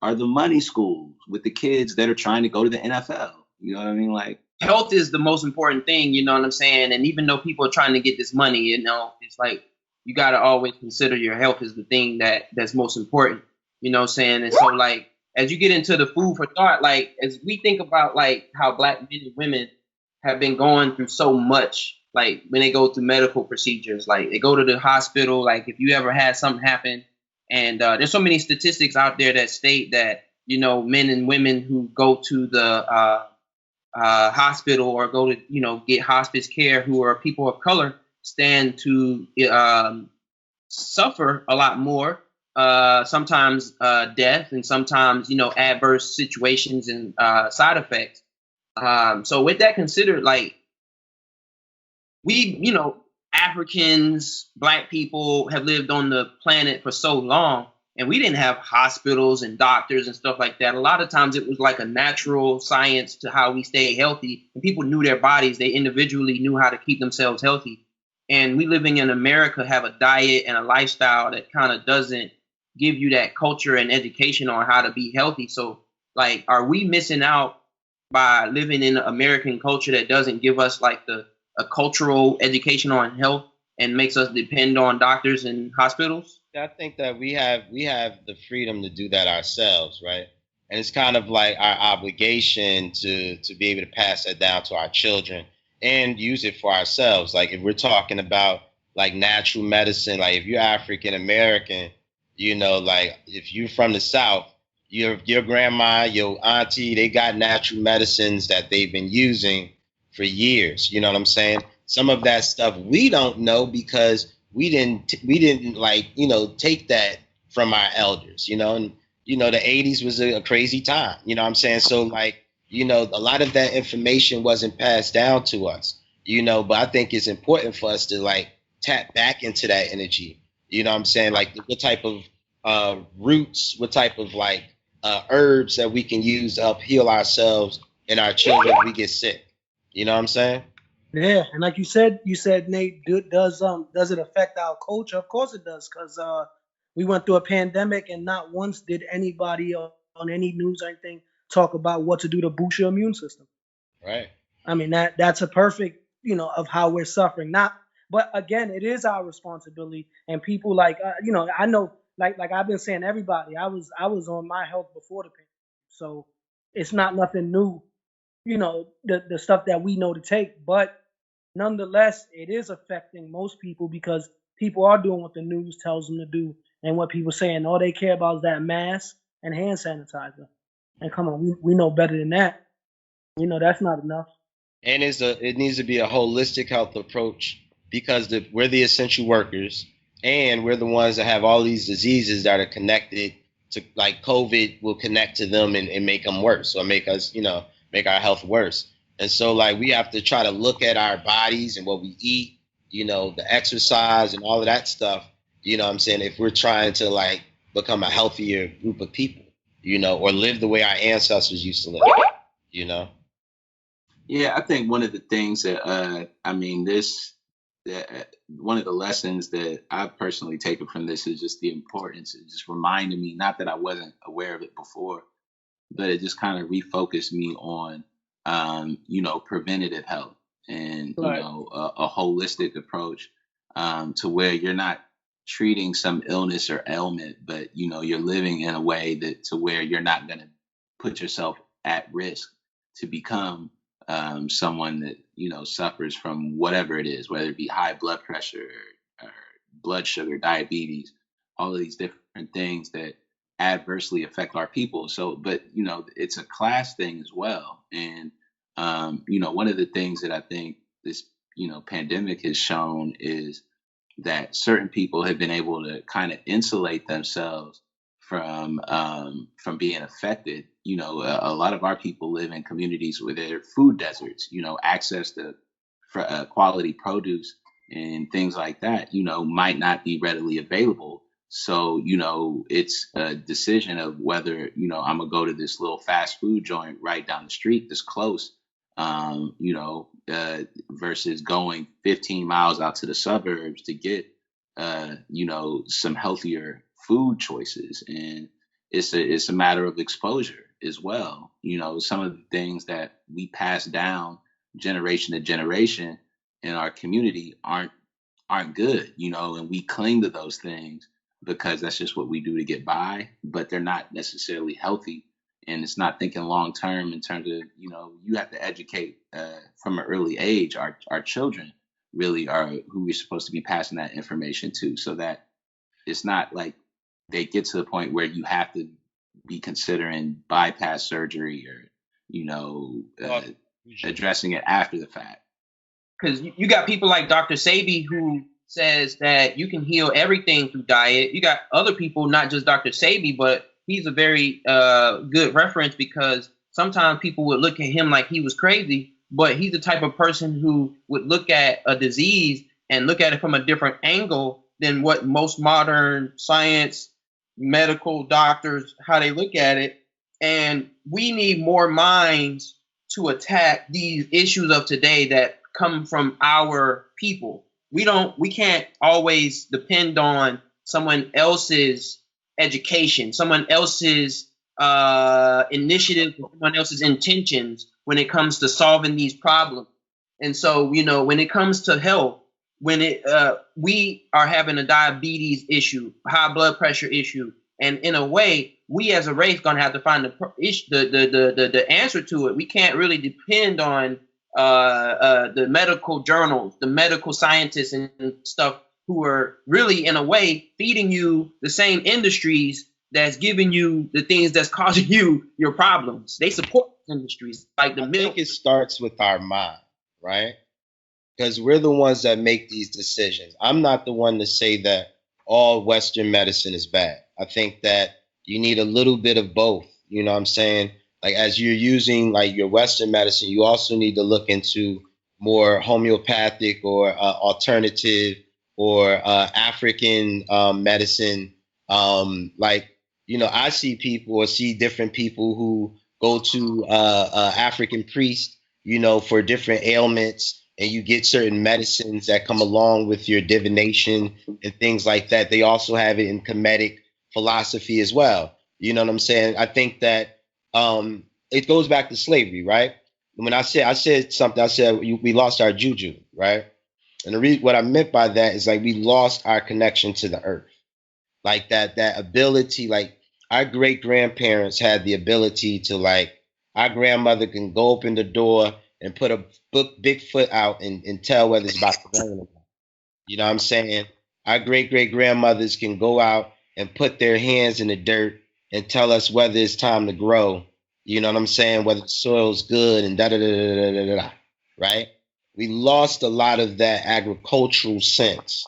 are the money schools with the kids that are trying to go to the NFL. You know what I mean? Like, health is the most important thing, you know what I'm saying? And even though people are trying to get this money, you know, it's like you got to always consider your health is the thing that's most important, you know what I'm saying? And so, like, as you get into the food for thought, like, as we think about, like, how Black men and women have been going through so much, like, when they go through medical procedures, like, they go to the hospital, like, if you ever had something happen, and there's so many statistics out there that state that, you know, men and women who go to the hospital or go to, you know, get hospice care who are people of color stand to suffer a lot more, sometimes death and sometimes, you know, adverse situations and side effects. So with that considered, like, we, you know, Africans, Black people have lived on the planet for so long, and we didn't have hospitals and doctors and stuff like that. A lot of times it was like a natural science to how we stay healthy, and people knew their bodies. They individually knew how to keep themselves healthy. And we living in America have a diet and a lifestyle that kind of doesn't give you that culture and education on how to be healthy. So, like, are we missing out by living in American culture that doesn't give us like a cultural education on health and makes us depend on doctors and hospitals? I think that we have the freedom to do that ourselves, right? And it's kind of like our obligation to be able to pass that down to our children and use it for ourselves. Like, if we're talking about like natural medicine, like if you're African American, you know, like if you're from the South, your grandma, your auntie, they got natural medicines that they've been using for years. You know what I'm saying? Some of that stuff we don't know because we didn't like, you know, take that from our elders, you know. And, you know, the 80s was a crazy time, you know what I'm saying? So, like, you know, a lot of that information wasn't passed down to us, you know, but I think it's important for us to like tap back into that energy. You know what I'm saying? Like, what type of roots, what type of like herbs that we can use to help heal ourselves and our children if we get sick. You know what I'm saying? Yeah, and like you said, Nate, does it affect our culture? Of course it does, because we went through a pandemic and not once did anybody on any news or anything talk about what to do to boost your immune system. Right. I mean, that's a perfect, you know, of how we're suffering. But again, it is our responsibility. And people like, you know, I know, like I've been saying, everybody, I was on my health before the pandemic, so it's not nothing new. You know, the stuff that we know to take, but nonetheless, it is affecting most people because people are doing what the news tells them to do and what people saying. All they care about is that mask and hand sanitizer. And come on, we know better than that. You know, that's not enough. And it needs to be a holistic health approach because we're the essential workers and we're the ones that have all these diseases that are connected to, like COVID will connect to them and make them worse or make us, you know, make our health worse. And so, like, we have to try to look at our bodies and what we eat, you know, the exercise and all of that stuff, you know what I'm saying, if we're trying to, like, become a healthier group of people, you know, or live the way our ancestors used to live, you know? Yeah, I think one of the things that, one of the lessons that I've personally taken from this is just the importance. It just reminded me, not that I wasn't aware of it before, but it just kind of refocused me on, you know, preventative health and, Right. you know, a holistic approach to where you're not treating some illness or ailment, but, you know, you're living in a way that to where you're not going to put yourself at risk to become someone that, you know, suffers from whatever it is, whether it be high blood pressure or blood sugar, diabetes, all of these different things that adversely affect our people. So, but, you know, it's a class thing as well. And, you know, one of the things that I think this, you know, pandemic has shown is that certain people have been able to kind of insulate themselves from being affected. You know, a lot of our people live in communities where there are food deserts. You know, access to quality produce and things like that, you know, might not be readily available. So, you know, it's a decision of whether, you know, I'm gonna go to this little fast food joint right down the street that's close, versus going 15 miles out to the suburbs to get, some healthier food choices. And it's a matter of exposure as well. You know, some of the things that we pass down generation to generation in our community aren't good, you know, and we cling to those things because that's just what we do to get by, but they're not necessarily healthy. And it's not thinking long term in terms of, you know, you have to educate from an early age. Our children really are who we're supposed to be passing that information to, so that it's not like they get to the point where you have to be considering bypass surgery or, you know, addressing it after the fact. Because you got people like Dr. Sebi who says that you can heal everything through diet. You got other people, not just Dr. Sebi, but he's a very good reference because sometimes people would look at him like he was crazy, but he's the type of person who would look at a disease and look at it from a different angle than what most modern science, medical doctors, how they look at it. And we need more minds to attack these issues of today that come from our people. We can't always depend on someone else's education, someone else's initiative, someone else's intentions when it comes to solving these problems. And so, you know, when it comes to health, when we are having a diabetes issue, high blood pressure issue, and in a way, we as a race gonna have to find the answer to it. We can't really depend on the medical journals, the medical scientists and stuff who are really, in a way, feeding you the same industries that's giving you the things that's causing you your problems. They support industries like the milk. I think it starts with our mind, right? Because we're the ones that make these decisions. I'm not the one to say that all Western medicine is bad. I think that you need a little bit of both. You know what I'm saying? Like, as you're using like your Western medicine, you also need to look into more homeopathic or alternative or African medicine. I see people or see different people who go to African priests, you know, for different ailments, and you get certain medicines that come along with your divination and things like that. They also have it in Kemetic philosophy as well. You know what I'm saying? I think that it goes back to slavery, right? When I said something, I said we lost our juju, right? And what I meant by that is like we lost our connection to the earth, like that ability. Like our great grandparents had the ability to, like, our grandmother can go open the door and put a big foot out and tell whether it's about to rain or not. You know what I'm saying? Our great grandmothers can go out and put their hands in the dirt and tell us whether it's time to grow. You know what I'm saying? Whether the soil's good and da-da-da-da-da-da-da, right? We lost a lot of that agricultural sense,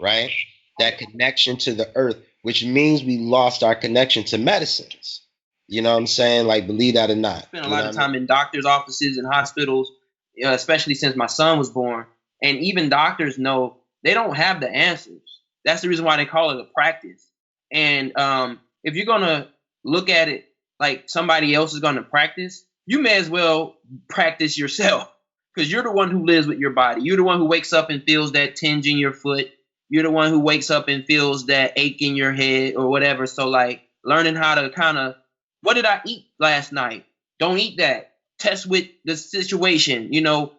right? That connection to the earth, which means we lost our connection to medicines. You know what I'm saying? Like, believe that or not. Spent a lot of time in doctors' offices and hospitals, especially since my son was born. And even doctors know they don't have the answers. That's the reason why they call it a practice. And if you're going to look at it like somebody else is going to practice, you may as well practice yourself, because you're the one who lives with your body. You're the one who wakes up and feels that tinge in your foot. You're the one who wakes up and feels that ache in your head or whatever. So, like, learning how to kind of, what did I eat last night? Don't eat that. Test with the situation. You know,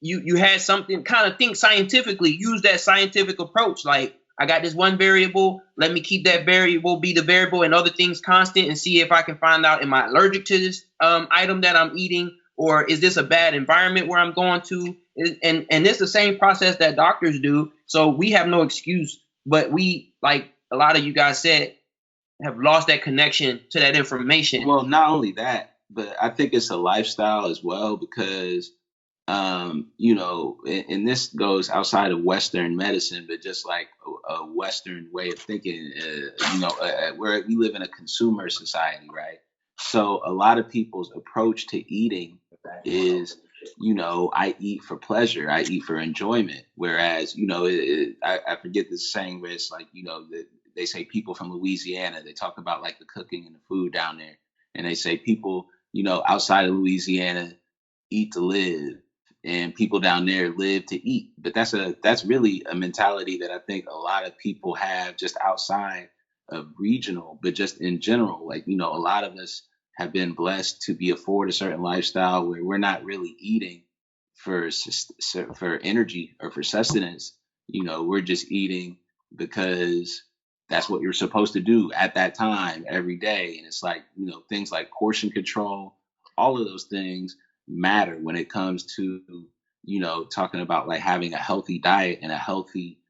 you had something, kind of think scientifically, use that scientific approach. Like, I got this one variable. Let me keep that variable be the variable and other things constant and see if I can find out, am I allergic to this item that I'm eating? Or is this a bad environment where I'm going to? And it's the same process that doctors do. So we have no excuse. But we, like a lot of you guys said, have lost that connection to that information. Well, not only that, but I think it's a lifestyle as well, because, and this goes outside of Western medicine, but just like a Western way of thinking. Where we live in a consumer society, right? So a lot of people's approach to eating is, I eat for pleasure, I eat for enjoyment. Whereas, I forget this saying where it's like, they say people from Louisiana, they talk about like the cooking and the food down there, and they say people, outside of Louisiana eat to live, and people down there live to eat. But that's really a mentality that I think a lot of people have just outside of regional, but just in general. Like, a lot of us have been blessed to be afforded a certain lifestyle where we're not really eating for energy or for sustenance. We're just eating because that's what you're supposed to do at that time every day. And it's like, things like portion control, all of those things matter when it comes to, talking about like having a healthy diet and a healthy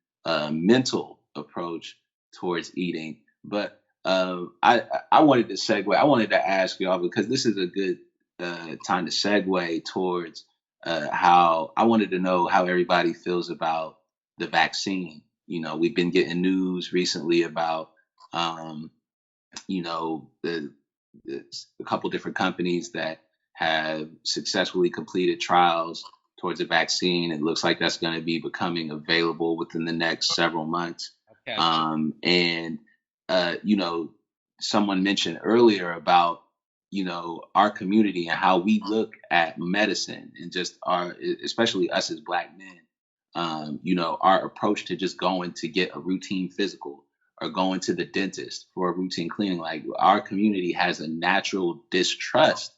mental approach towards eating. But I wanted to segue. I wanted to ask y'all, because this is a good time to segue towards how I wanted to know how everybody feels about the vaccine. We've been getting news recently about, a couple different companies that have successfully completed trials towards a vaccine. It looks like that's going to be becoming available within the next several months. Okay. Someone mentioned earlier about, our community and how we look at medicine, and just especially us as Black men, our approach to just going to get a routine physical or going to the dentist for a routine cleaning. Like, our community has a natural distrust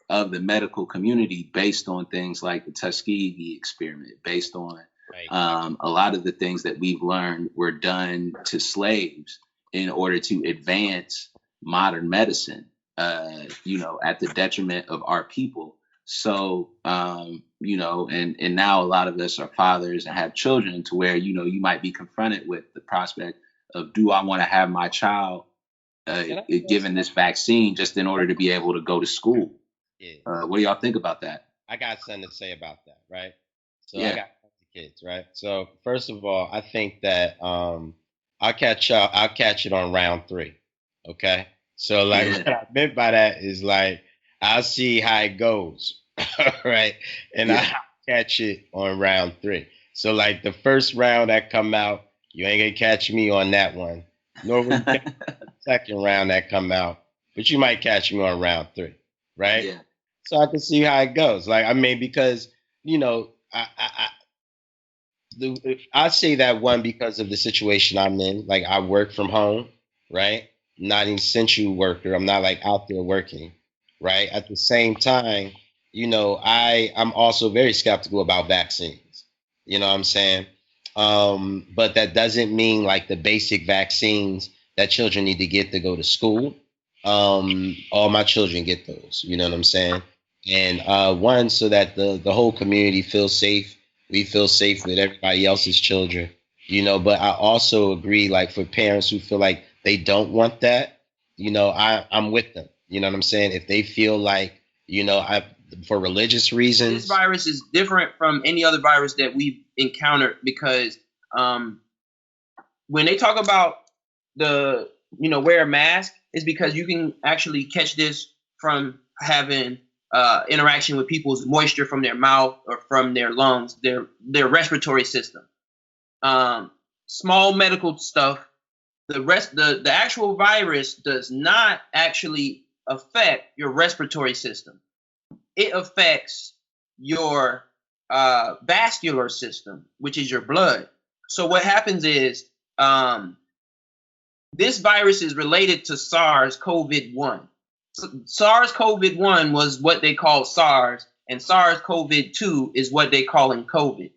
of the medical community based on things like the Tuskegee experiment, based on a lot of the things that we've learned were done to slaves in order to advance modern medicine, at the detriment of our people. So, and now a lot of us are fathers and have children, to where, you might be confronted with the prospect of, do I want to have my child given this vaccine just in order to be able to go to school? Yeah. What do y'all think about that? I got something to say about that, right? So I got kids, right? So first of all, I think that I'll catch it on round 3. Okay. So what I meant by that is like, I'll see how it goes. Right. And I'll catch it on round 3. So like the first round that come out, you ain't gonna catch me on that one. Nor will you catch the second round that come out, but you might catch me on round 3. Right. Yeah. So I can see how it goes. Like, I mean, because, I say that, one, because of the situation I'm in. Like, I work from home, right? I'm not an essential worker. I'm not like out there working, right? At the same time, I'm also very skeptical about vaccines. You know what I'm saying? But that doesn't mean like the basic vaccines that children need to get to go to school. All my children get those, you know what I'm saying? And one, so that the whole community feels safe. We feel safe with everybody else's children, but I also agree, like, for parents who feel like they don't want that, I'm with them. You know what I'm saying? If they feel like, for religious reasons. This virus is different from any other virus that we've encountered, because when they talk about the, wear a mask, it's because you can actually catch this from having interaction with people's moisture from their mouth or from their lungs, their respiratory system. Small medical stuff. The actual virus does not actually affect your respiratory system. It affects your vascular system, which is your blood. So what happens is this virus is related to SARS-CoV-1. SARS-CoV-1 was what they called SARS, and SARS-CoV-2 is what they call in COVID.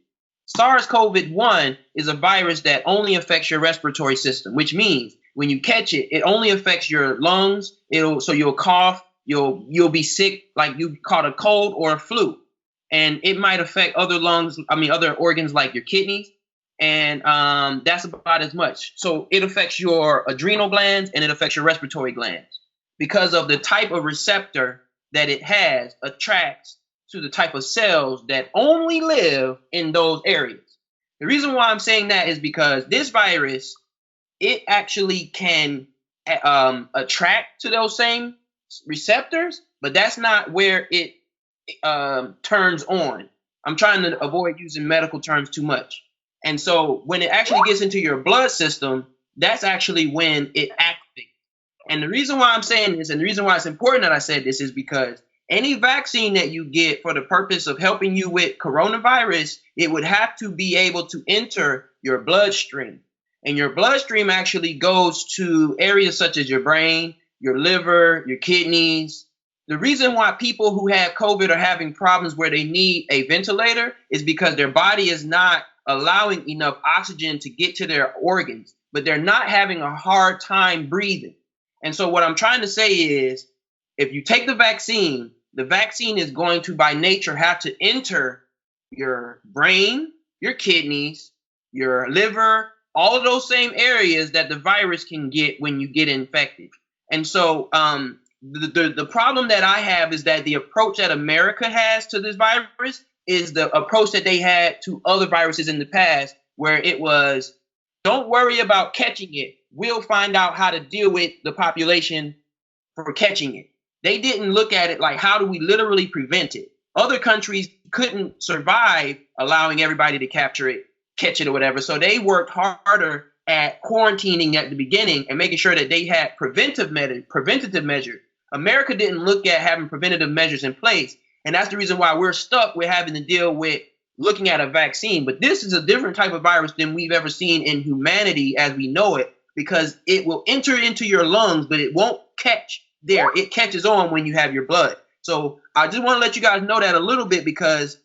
SARS-CoV-1 is a virus that only affects your respiratory system, which means when you catch it, it only affects your lungs. So you'll cough, you'll be sick, like you caught a cold or a flu, and it might affect other organs like your kidneys, and that's about as much. So it affects your adrenal glands and it affects your respiratory glands, because of the type of receptor that it has attracts to the type of cells that only live in those areas. The reason why I'm saying that is because this virus, it actually can attract to those same receptors, but that's not where it turns on. I'm trying to avoid using medical terms too much. And so when it actually gets into your blood system, that's actually when it activates. And the reason why I'm saying this, and the reason why it's important that I said this, is because any vaccine that you get for the purpose of helping you with coronavirus, it would have to be able to enter your bloodstream. And your bloodstream actually goes to areas such as your brain, your liver, your kidneys. The reason why people who have COVID are having problems where they need a ventilator is because their body is not allowing enough oxygen to get to their organs, but they're not having a hard time breathing. And so what I'm trying to say is, if you take the vaccine is going to, by nature, have to enter your brain, your kidneys, your liver, all of those same areas that the virus can get when you get infected. And so the problem that I have is that the approach that America has to this virus is the approach that they had to other viruses in the past, where it was, don't worry about catching it. We'll find out how to deal with the population for catching it. They didn't look at it like, how do we literally prevent it? Other countries couldn't survive allowing everybody to catch it or whatever. So they worked harder at quarantining at the beginning and making sure that they had preventative measures. America didn't look at having preventative measures in place. And that's the reason why we're stuck with having to deal with looking at a vaccine. But this is a different type of virus than we've ever seen in humanity as we know it, because it will enter into your lungs, but it won't catch there. It catches on when you have your blood. So I just want to let you guys know that a little bit, because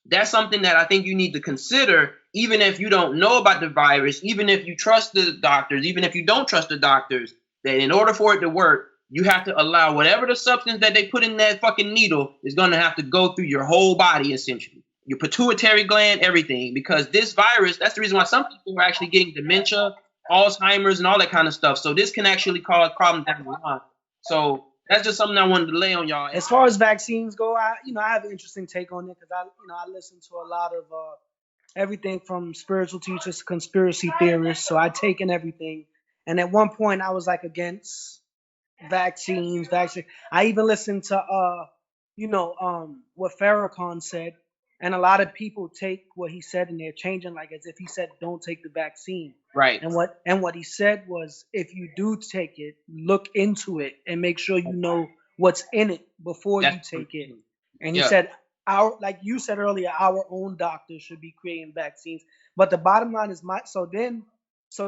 that's something that I think you need to consider, even if you don't know about the virus, even if you trust the doctors, even if you don't trust the doctors, that in order for it to work, you have to allow whatever the substance that they put in that fucking needle is going to have to go through your whole body, essentially. Your pituitary gland, everything. Because this virus, that's the reason why some people are actually getting dementia, Alzheimer's, and all that kind of stuff. So this can actually cause problems down the line. So that's just something I wanted to lay on y'all. As far as vaccines go, I have an interesting take on it, because I listen to a lot of everything from spiritual teachers to conspiracy theorists. So I take in everything. And at one point I was like against vaccines. I even listened to what Farrakhan said, and a lot of people take what he said and they're changing, like as if he said don't take the vaccine. Right. And what he said was, if you do take it, look into it and make sure you know what's in it before you take it. And he said, like you said earlier, our own doctors should be creating vaccines. But the bottom line is so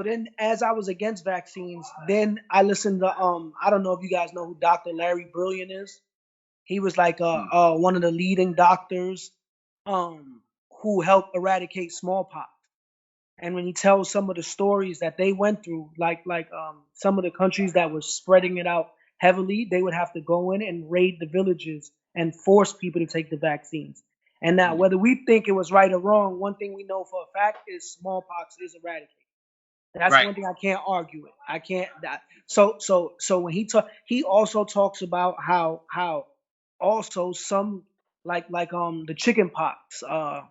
then as I was against vaccines, then I listened to I don't know if you guys know who Dr. Larry Brilliant is. He was like one of the leading doctors who helped eradicate smallpox. And when he tells some of the stories that they went through, like some of the countries that were spreading it out heavily, they would have to go in and raid the villages and force people to take the vaccines. And now, whether we think it was right or wrong, one thing we know for a fact is smallpox is eradicated. That's one thing I can't argue with. I can't. So when he also talks about how also some like the chicken pox. So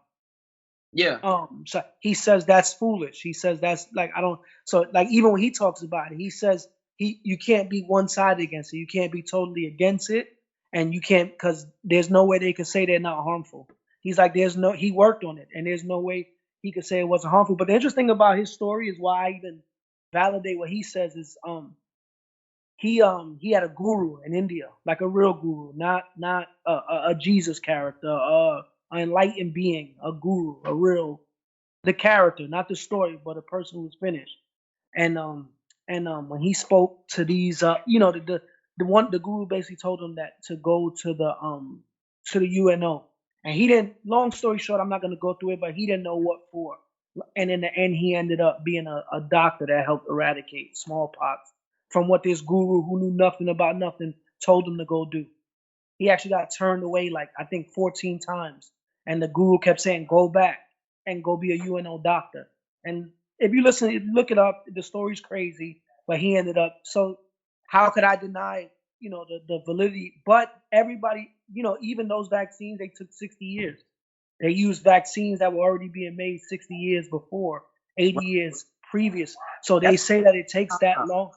he says that's foolish. He says that's like even when he talks about it, he says you can't be one-sided against it. You can't be totally against it, and you can't, because there's no way they can say they're not harmful. He's like, he worked on it, and there's no way he could say it wasn't harmful. But the interesting about his story is why I even validate what he says is he had a guru in India, like a real guru, not a Jesus character, an enlightened being, a guru, the character, not the story, but a person who's finished. And when he spoke to these, the guru basically told him that to go to the UNO. And he didn't, long story short, I'm not going to go through it, but he didn't know what for. And in the end, he ended up being a doctor that helped eradicate smallpox from what this guru who knew nothing about nothing told him to go do. He actually got turned away, like, I think 14 times. And the guru kept saying, go back and go be a UNO doctor. And if you look it up, the story's crazy, but he ended up, so how could I deny, the validity? But everybody, even those vaccines, they took 60 years. They use vaccines that were already being made 60 years before, 80 years previous. So they say that it takes that long.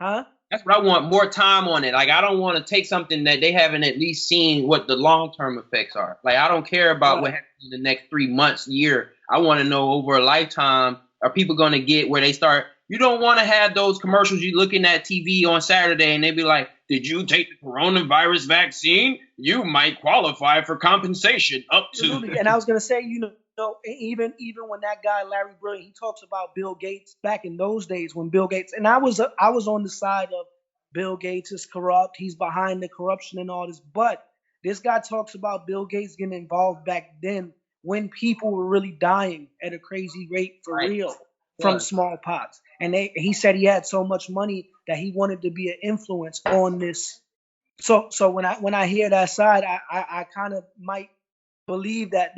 Huh? That's what I want, more time on it. Like, I don't want to take something that they haven't at least seen what the long-term effects are. Like, I don't care about what happens in the next 3 months, year. I want to know over a lifetime, are people going to get where they start? You don't want to have those commercials you looking at TV on Saturday and they be like, did you take the coronavirus vaccine? You might qualify for compensation up to. Absolutely. And I was going to say, even when that guy, Larry Brilliant, he talks about Bill Gates back in those days when Bill Gates, and I was on the side of Bill Gates is corrupt. He's behind the corruption and all this. But this guy talks about Bill Gates getting involved back then when people were really dying at a crazy rate for real from smallpox. And he said he had so much money that he wanted to be an influence on this. So when I hear that side, I kind of might believe that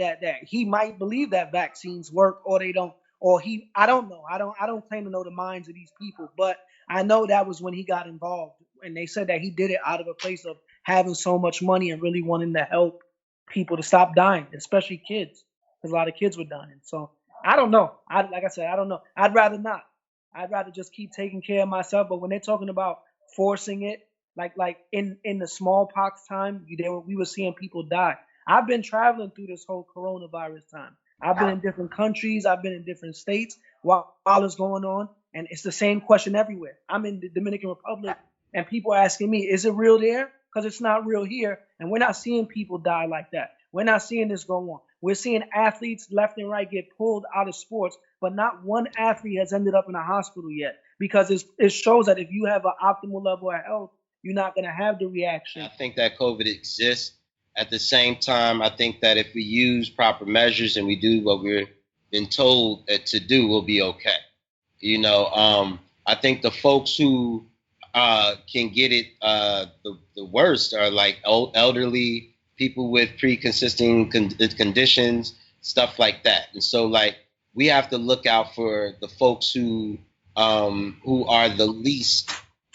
he might believe that vaccines work or they don't, or I don't know. I don't claim to know the minds of these people, but I know that was when he got involved, and they said that he did it out of a place of having so much money and really wanting to help people to stop dying, especially kids, because a lot of kids were dying. So I don't know. Like I said, I don't know. I'd rather not. I'd rather just keep taking care of myself. But when they're talking about forcing it, like in the smallpox time, we were seeing people die. I've been traveling through this whole coronavirus time. I've been in different countries. I've been in different states while it's going on. And it's the same question everywhere. I'm in the Dominican Republic and people are asking me, is it real there? Because it's not real here. And we're not seeing people die like that. We're not seeing this go on. We're seeing athletes left and right get pulled out of sports, but not one athlete has ended up in a hospital yet, because it shows that if you have an optimal level of health, you're not going to have the reaction. I think that COVID exists. At the same time, I think that if we use proper measures and we do what we're been told to do, we'll be okay. I think the folks who can get it the worst are like elderly people with pre-existing conditions, stuff like that. And so, like, we have to look out for the folks who are the least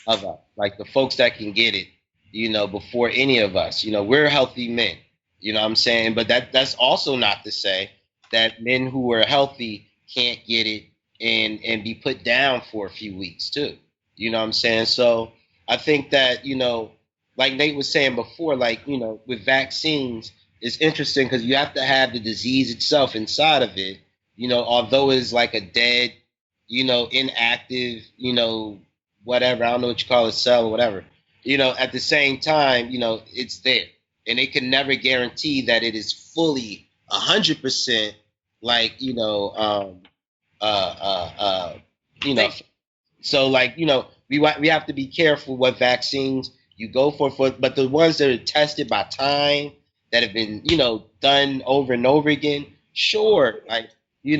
of us, like the folks that can get it, before any of us. We're healthy men, what I'm saying? But that's also not to say that men who are healthy can't get it and be put down for a few weeks too. You know what I'm saying? So I think that, like Nate was saying before, like, with vaccines, it's interesting because you have to have the disease itself inside of it, although it's like a dead, inactive, whatever, I don't know what you call it, cell or whatever. At the same time, it's there. And they can never guarantee that it is fully 100% like, so like, we have to be careful what vaccines you go for, but the ones that are tested by time, that have been, done over and over again, sure. Like, the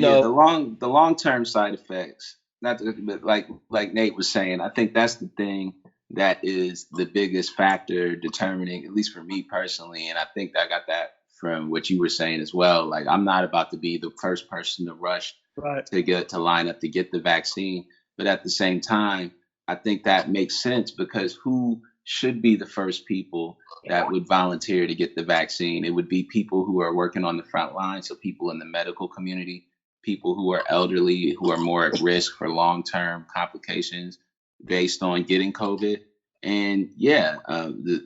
long-term side effects, but like Nate was saying, I think that's the thing that is the biggest factor determining, at least for me personally, and I think I got that from what you were saying as well. Like, I'm not about to be the first person to rush to line up to get the vaccine, but at the same time, I think that makes sense, because who should be the first people that would volunteer to get the vaccine? It would be people who are working on the front line, so people in the medical community, people who are elderly, who are more at risk for long-term complications based on getting COVID. And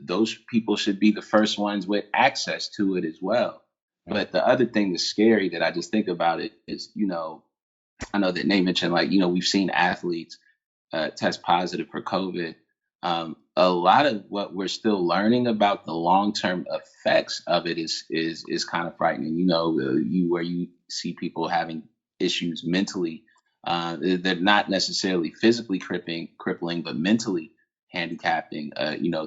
those people should be the first ones with access to it as well. But the other thing that's scary that I just think about it is, I know that Nate mentioned, like, we've seen athletes test positive for COVID. A lot of what we're still learning about the long-term effects of it is kind of frightening. Where you see people having issues mentally. They're not necessarily physically crippling, but mentally handicapping,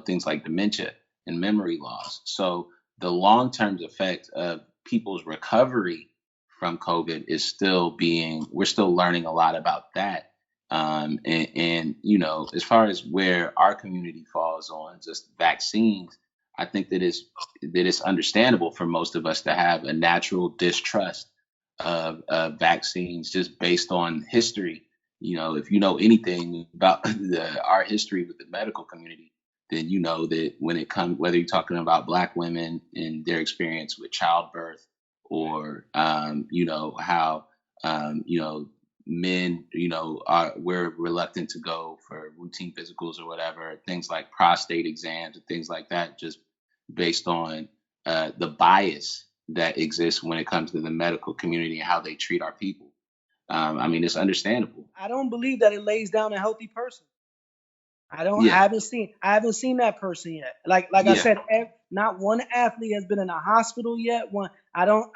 things like dementia and memory loss. So the long-term effect of people's recovery from COVID we're still learning a lot about that. And as far as where our community falls on just vaccines, I think that it's understandable for most of us to have a natural distrust of vaccines just based on history. If you know anything about our history with the medical community, then you know that when it comes, whether you're talking about Black women and their experience with childbirth, or you know, how you know, men, you know, we're reluctant to go for routine physicals or whatever, things like prostate exams and things like that, just based on the bias that exists when it comes to the medical community and how they treat our people. I mean, it's understandable. I don't believe that it lays down a healthy person. I don't. Yeah, I haven't seen that person yet. Like I yeah, said, not one athlete has been in a hospital yet. One. I don't.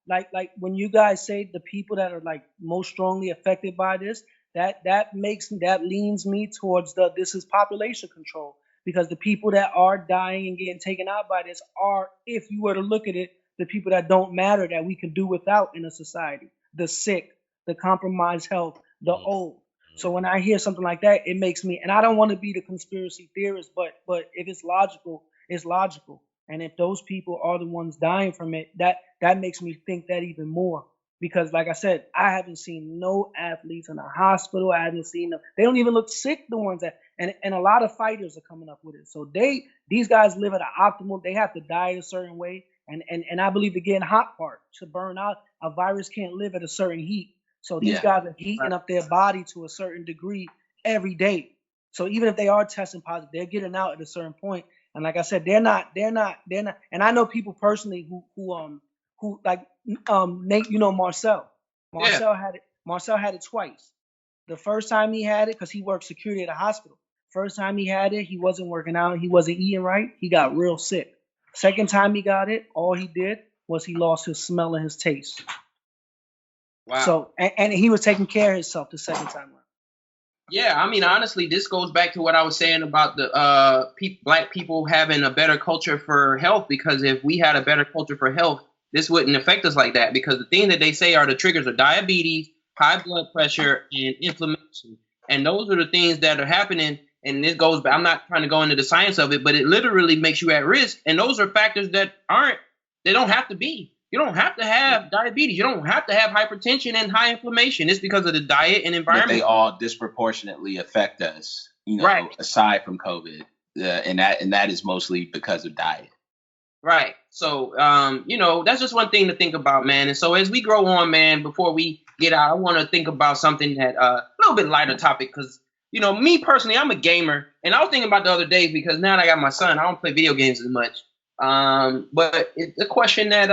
Like when you guys say the people that are like most strongly affected by this, that leans me towards this is population control, because the people that are dying and getting taken out by this are, if you were to look at it, the people that don't matter, that we can do without in a society: the sick, the compromised health, the old. So when I hear something like that, it makes me, and I don't want to be the conspiracy theorist, but if it's logical, it's logical. And if those people are the ones dying from it, that makes me think that even more. Because like I said, I haven't seen no athletes in a hospital. I haven't seen them. They don't even look sick, the ones that, and a lot of fighters are coming up with it. So these guys live at an optimal, they have to die a certain way. And I believe the getting hot part, to burn out, a virus can't live at a certain heat. So these yeah. guys are heating up their body to a certain degree every day. So even if they are testing positive, they're getting out at a certain point. And like I said, they're not. And I know people personally who like Nate, you know, Marcel. Yeah. Marcel had it twice. The first time he had it, because he worked security at a hospital. First time he had it, he wasn't working out, he wasn't eating right. He got real sick. Second time he got it, all he did was he lost his smell and his taste. Wow. So and he was taking care of himself the second time around. Yeah, I mean, honestly, this goes back to what I was saying about the black people having a better culture for health. Because if we had a better culture for health, this wouldn't affect us like that. Because the thing that they say are the triggers are diabetes, high blood pressure, and inflammation. And those are the things that are happening. And this goes back, I'm not trying to go into the science of it, but it literally makes you at risk. And those are factors that they don't have to be. You don't have to have diabetes. You don't have to have hypertension and high inflammation. It's because of the diet and environment. But they all disproportionately affect us, you know, right. Aside from COVID. And that is mostly because of diet. Right. So, you know, that's just one thing to think about, man. And so as we grow on, man, before we get out, I want to think about something that a little bit lighter topic, because, you know, me personally, I'm a gamer. And I was thinking about the other day, because now that I got my son, I don't play video games as much. But it's a question that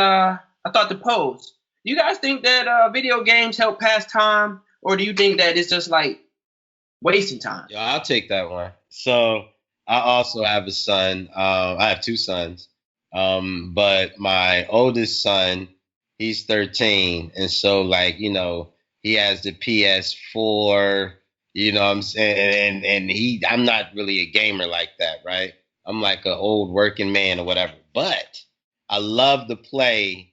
I thought to pose. Do you guys think that video games help pass time, or do you think that it's just like wasting time? Yeah, I'll take that one. So I also have a son. I have two sons. But my oldest son, he's 13. And so, like, you know, he has the PS4, you know what I'm saying? And I'm not really a gamer like that, right? I'm like an old working man or whatever. But I love to play,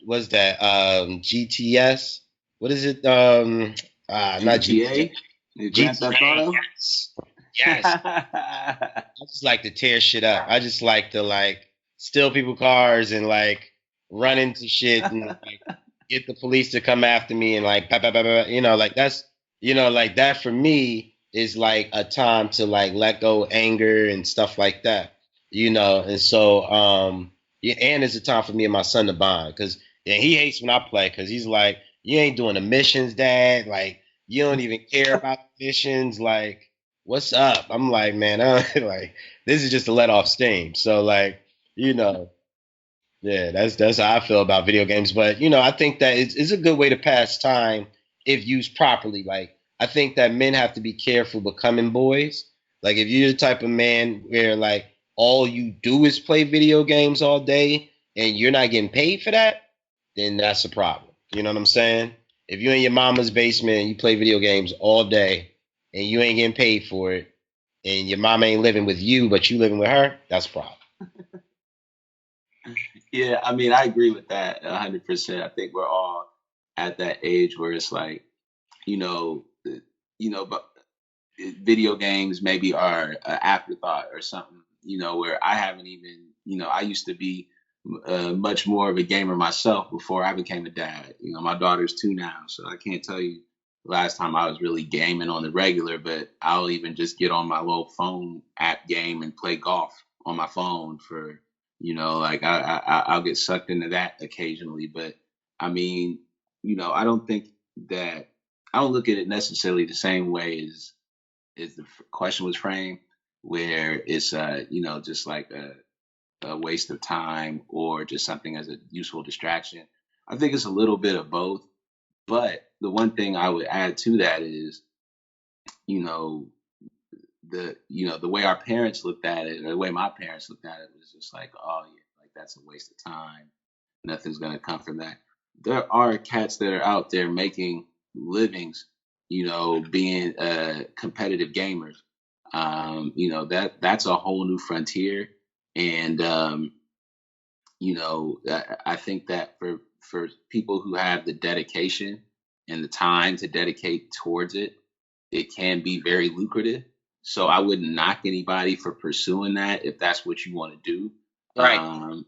what's that? GTS? What is it? Not GTA. GTA? Yes. I just like to tear shit up. I just like to like steal people's cars and like run into shit and like get the police to come after me and like you know, like that's, you know, like that for me is like a time to like let go anger and stuff like that, you know. And so yeah, and it's a time for me and my son to bond, because he hates when I play, because he's like, you ain't doing the missions, Dad, like you don't even care about the missions, like what's up? I'm like, man, like this is just to let off steam. So like, you know, yeah, that's how I feel about video games. But you know, I think that it's a good way to pass time if used properly. Like I think that men have to be careful becoming boys. Like if you're the type of man where like all you do is play video games all day and you're not getting paid for that, then that's a problem. You know what I'm saying? If you're in your mama's basement and you play video games all day and you ain't getting paid for it, and your mama ain't living with you, but you living with her, that's a problem. Yeah, I mean, I agree with that 100%. I think we're all at that age where it's like, but video games maybe are an afterthought or something, where I haven't even, I used to be much more of a gamer myself before I became a dad. My daughter's 2 now, so I can't tell you the last time I was really gaming on the regular, but I'll even just get on my little phone app game and play golf on my phone for You know, like I'll get sucked into that occasionally, but I mean, you know, I don't think that I don't look at it necessarily the same way as the question was framed, where it's you know, just like a waste of time or just something as a useful distraction. I think it's a little bit of both. But the one thing I would add to that is, you know, the way our parents looked at it, or the way my parents looked at it was just like, oh yeah, like that's a waste of time. Nothing's gonna come from that. There are cats that are out there making livings, you know, being competitive gamers. You know, that's a whole new frontier. And you know, I think that for people who have the dedication and the time to dedicate towards it, it can be very lucrative. So I wouldn't knock anybody for pursuing that if that's what you want to do. Right.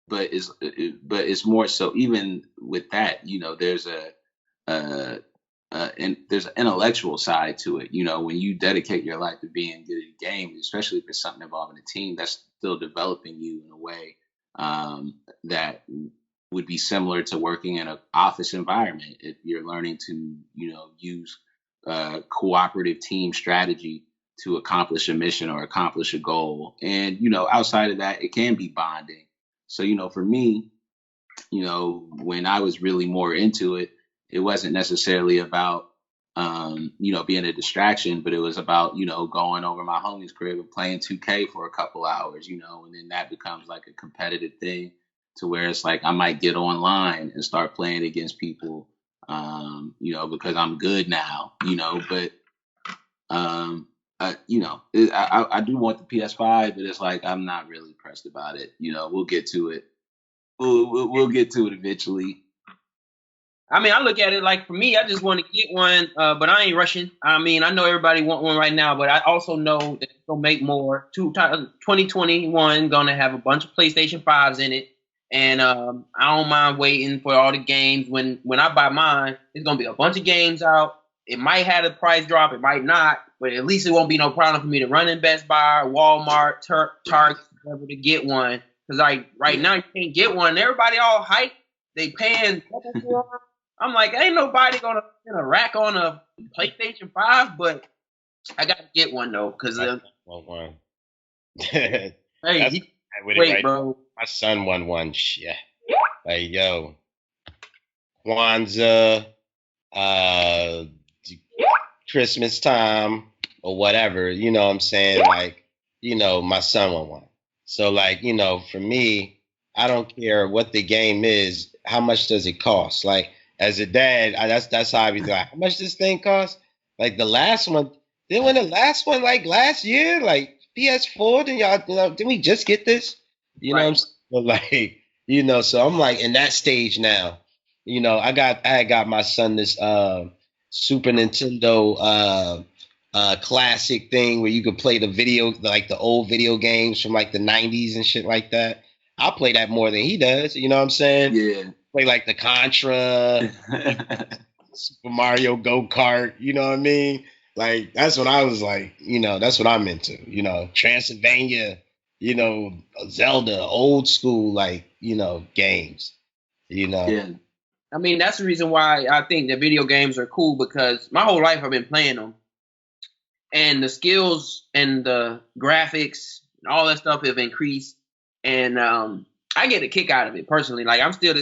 But it's more so even with that, you know, uh, and there's an intellectual side to it. You know, when you dedicate your life to being good at games, especially if it's something involving a team, that's still developing you in a way that would be similar to working in an office environment. If you're learning to, you know, use cooperative team strategy to accomplish a mission or accomplish a goal. And, you know, outside of that, it can be bonding. So, you know, for me, you know, when I was really more into it, it wasn't necessarily about, you know, being a distraction, but it was about, you know, going over my homie's crib and playing 2K for a couple hours, you know, and then that becomes like a competitive thing to where it's like I might get online and start playing against people, you know, because I'm good now, you know, but, you know, I do want the PS5, but it's like I'm not really pressed about it. You know, we'll get to it. We'll get to it eventually. I mean, I look at it like for me, I just want to get one, but I ain't rushing. I mean, I know everybody want one right now, but I also know that it's gonna make more. 2021 gonna have a bunch of PlayStation 5s in it, and I don't mind waiting for all the games. When I buy mine, it's gonna be a bunch of games out. It might have a price drop, it might not, but at least it won't be no problem for me to run in Best Buy, Walmart, Target, whatever to get one. Because like right now, you can't get one. Everybody all hyped. They paying double for them. I'm like, ain't nobody gonna rack on a PlayStation 5, but I gotta get one though, cause one. hey, wait, right. Bro, my son won one. Yeah, like yo, Kwanzaa, Christmas time or whatever. You know what I'm saying? Like, you know, my son won one. So like, you know, for me, I don't care what the game is. How much does it cost? Like, as a dad, that's how I be like, how much this thing cost? Like the last one, didn't win the last one like last year, like PS4. Then y'all, you know, didn't we just get this? You know what I'm saying? But like, you know, so I'm like in that stage now. You know, I had got my son this Super Nintendo classic thing where you could play the video, like the old video games from like the 90s and shit like that. I'll play that more than he does. You know what I'm saying? Yeah. Play like the Contra, Super Mario Go-Kart, you know what I mean? Like, that's what I was like, you know, that's what I'm into, you know, Transylvania, you know, Zelda, old school, like, you know, games, you know. Yeah. I mean, that's the reason why I think that video games are cool, because my whole life I've been playing them. And the skills and the graphics and all that stuff have increased. And I get a kick out of it personally. Like, I'm still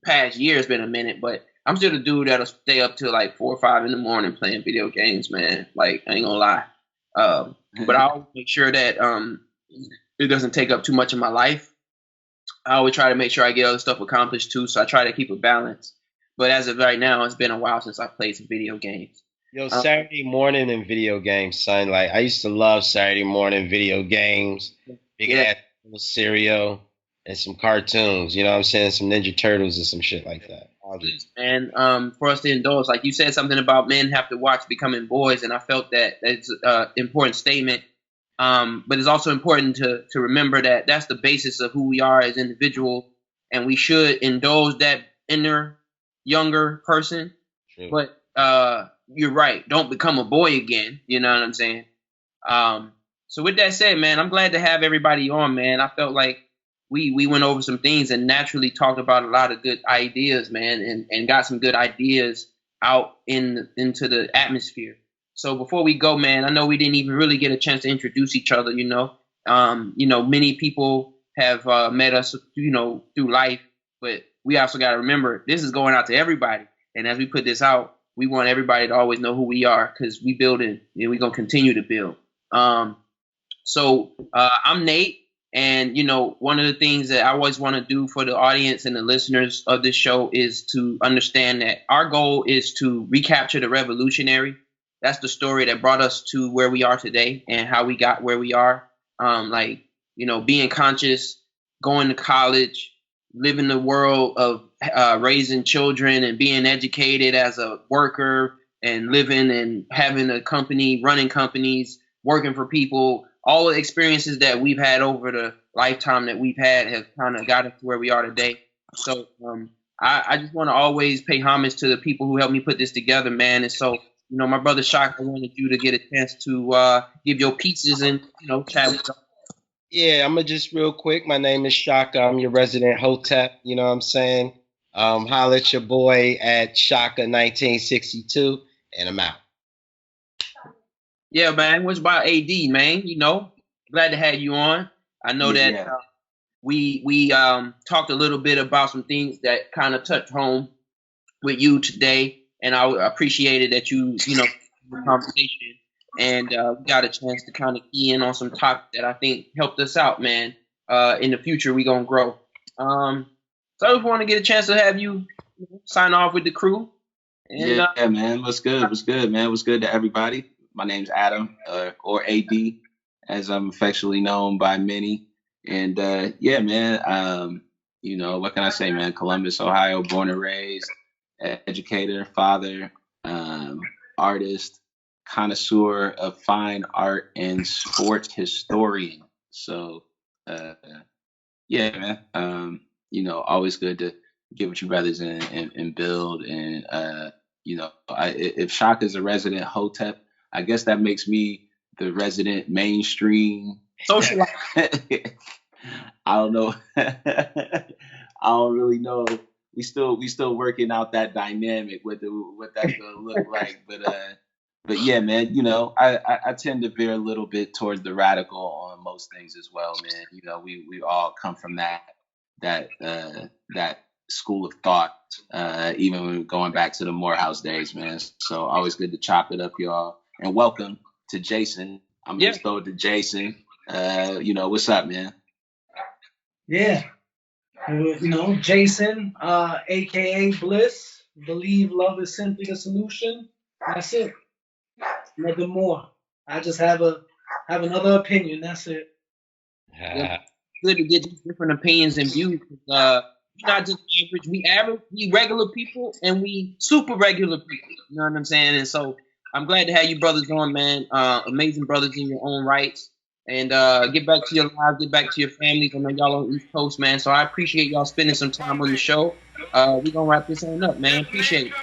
past year has been a minute, but I'm still the dude that'll stay up till like 4 or 5 in the morning playing video games, man. Like, I ain't gonna lie. But I always make sure that it doesn't take up too much of my life. I always try to make sure I get other stuff accomplished too, so I try to keep a balance. But as of right now, it's been a while since I played some video games. Yo, Saturday morning and video games, son. Like, I used to love Saturday morning video games. Big ass cereal and some cartoons, you know what I'm saying? Some Ninja Turtles or some shit like that. And for us to indulge, like you said something about men have to watch Becoming Boys, and I felt that it's an important statement. But it's also important to remember that that's the basis of who we are as individuals, and we should indulge that inner younger person. True. But you're right. Don't become a boy again. You know what I'm saying? So with that said, man, I'm glad to have everybody on, man. I felt like we went over some things and naturally talked about a lot of good ideas, man, and got some good ideas out into the atmosphere. So before we go, man, I know we didn't even really get a chance to introduce each other, you know. Many people have met us, through life, but we also got to remember this is going out to everybody. And as we put this out, we want everybody to always know who we are, because we building and we're going to continue to build. So I'm Nate. And, one of the things that I always want to do for the audience and the listeners of this show is to understand that our goal is to recapture the revolutionary. That's the story that brought us to where we are today and how we got where we are. Being conscious, going to college, living the world of raising children and being educated as a worker and living and having a company, running companies, working for people. All the experiences that we've had over the lifetime that we've had have kind of got us to where we are today. So I just want to always pay homage to the people who helped me put this together, man. And so, my brother Shaka, I wanted you to get a chance to give your pieces and, chat with us. Yeah, I'm going to just real quick. My name is Shaka. I'm your resident Hotep. You know what I'm saying? Holla at your boy at Shaka 1962, and I'm out. Yeah, man. What's about AD, man? Glad to have you on. I know that we talked a little bit about some things that kind of touched home with you today, and I appreciated that you the conversation, and we got a chance to kind of key in on some topics that I think helped us out, man. In the future, we gonna grow. So I just want to get a chance to have you sign off with the crew. And, man. What's good? What's good, man? What's good to everybody? My name's Adam, or AD, as I'm affectionately known by many. And man, what can I say, man? Columbus, Ohio, born and raised, educator, father, artist, connoisseur of fine art, and sports historian. So, man, always good to get with your brothers and build. And, if Shaka's a resident Hotep, I guess that makes me the resident mainstream socialite. I don't know. I don't really know. We still working out that dynamic, what that's gonna look like. But yeah, man. I tend to veer a little bit towards the radical on most things as well, man. We all come from that school of thought, even when going back to the Morehouse days, man. So always good to chop it up, y'all. And welcome to Jason. I'm going to throw it to Jason. What's up, man? Yeah. Jason, a.k.a. Bliss. Believe love is simply the solution. That's it. Nothing more. I just have another opinion. That's it. Good to get different opinions and views. We're not just average. We regular people and we super regular people. You know what I'm saying? And so I'm glad to have you brothers on, man. Amazing brothers in your own rights. And get back to your lives, get back to your families. I know y'all on the East Coast, man. So I appreciate y'all spending some time on the show. We're going to wrap this on up, man. Appreciate it.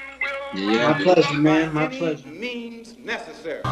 Yeah. My pleasure, man. My pleasure. Means necessary.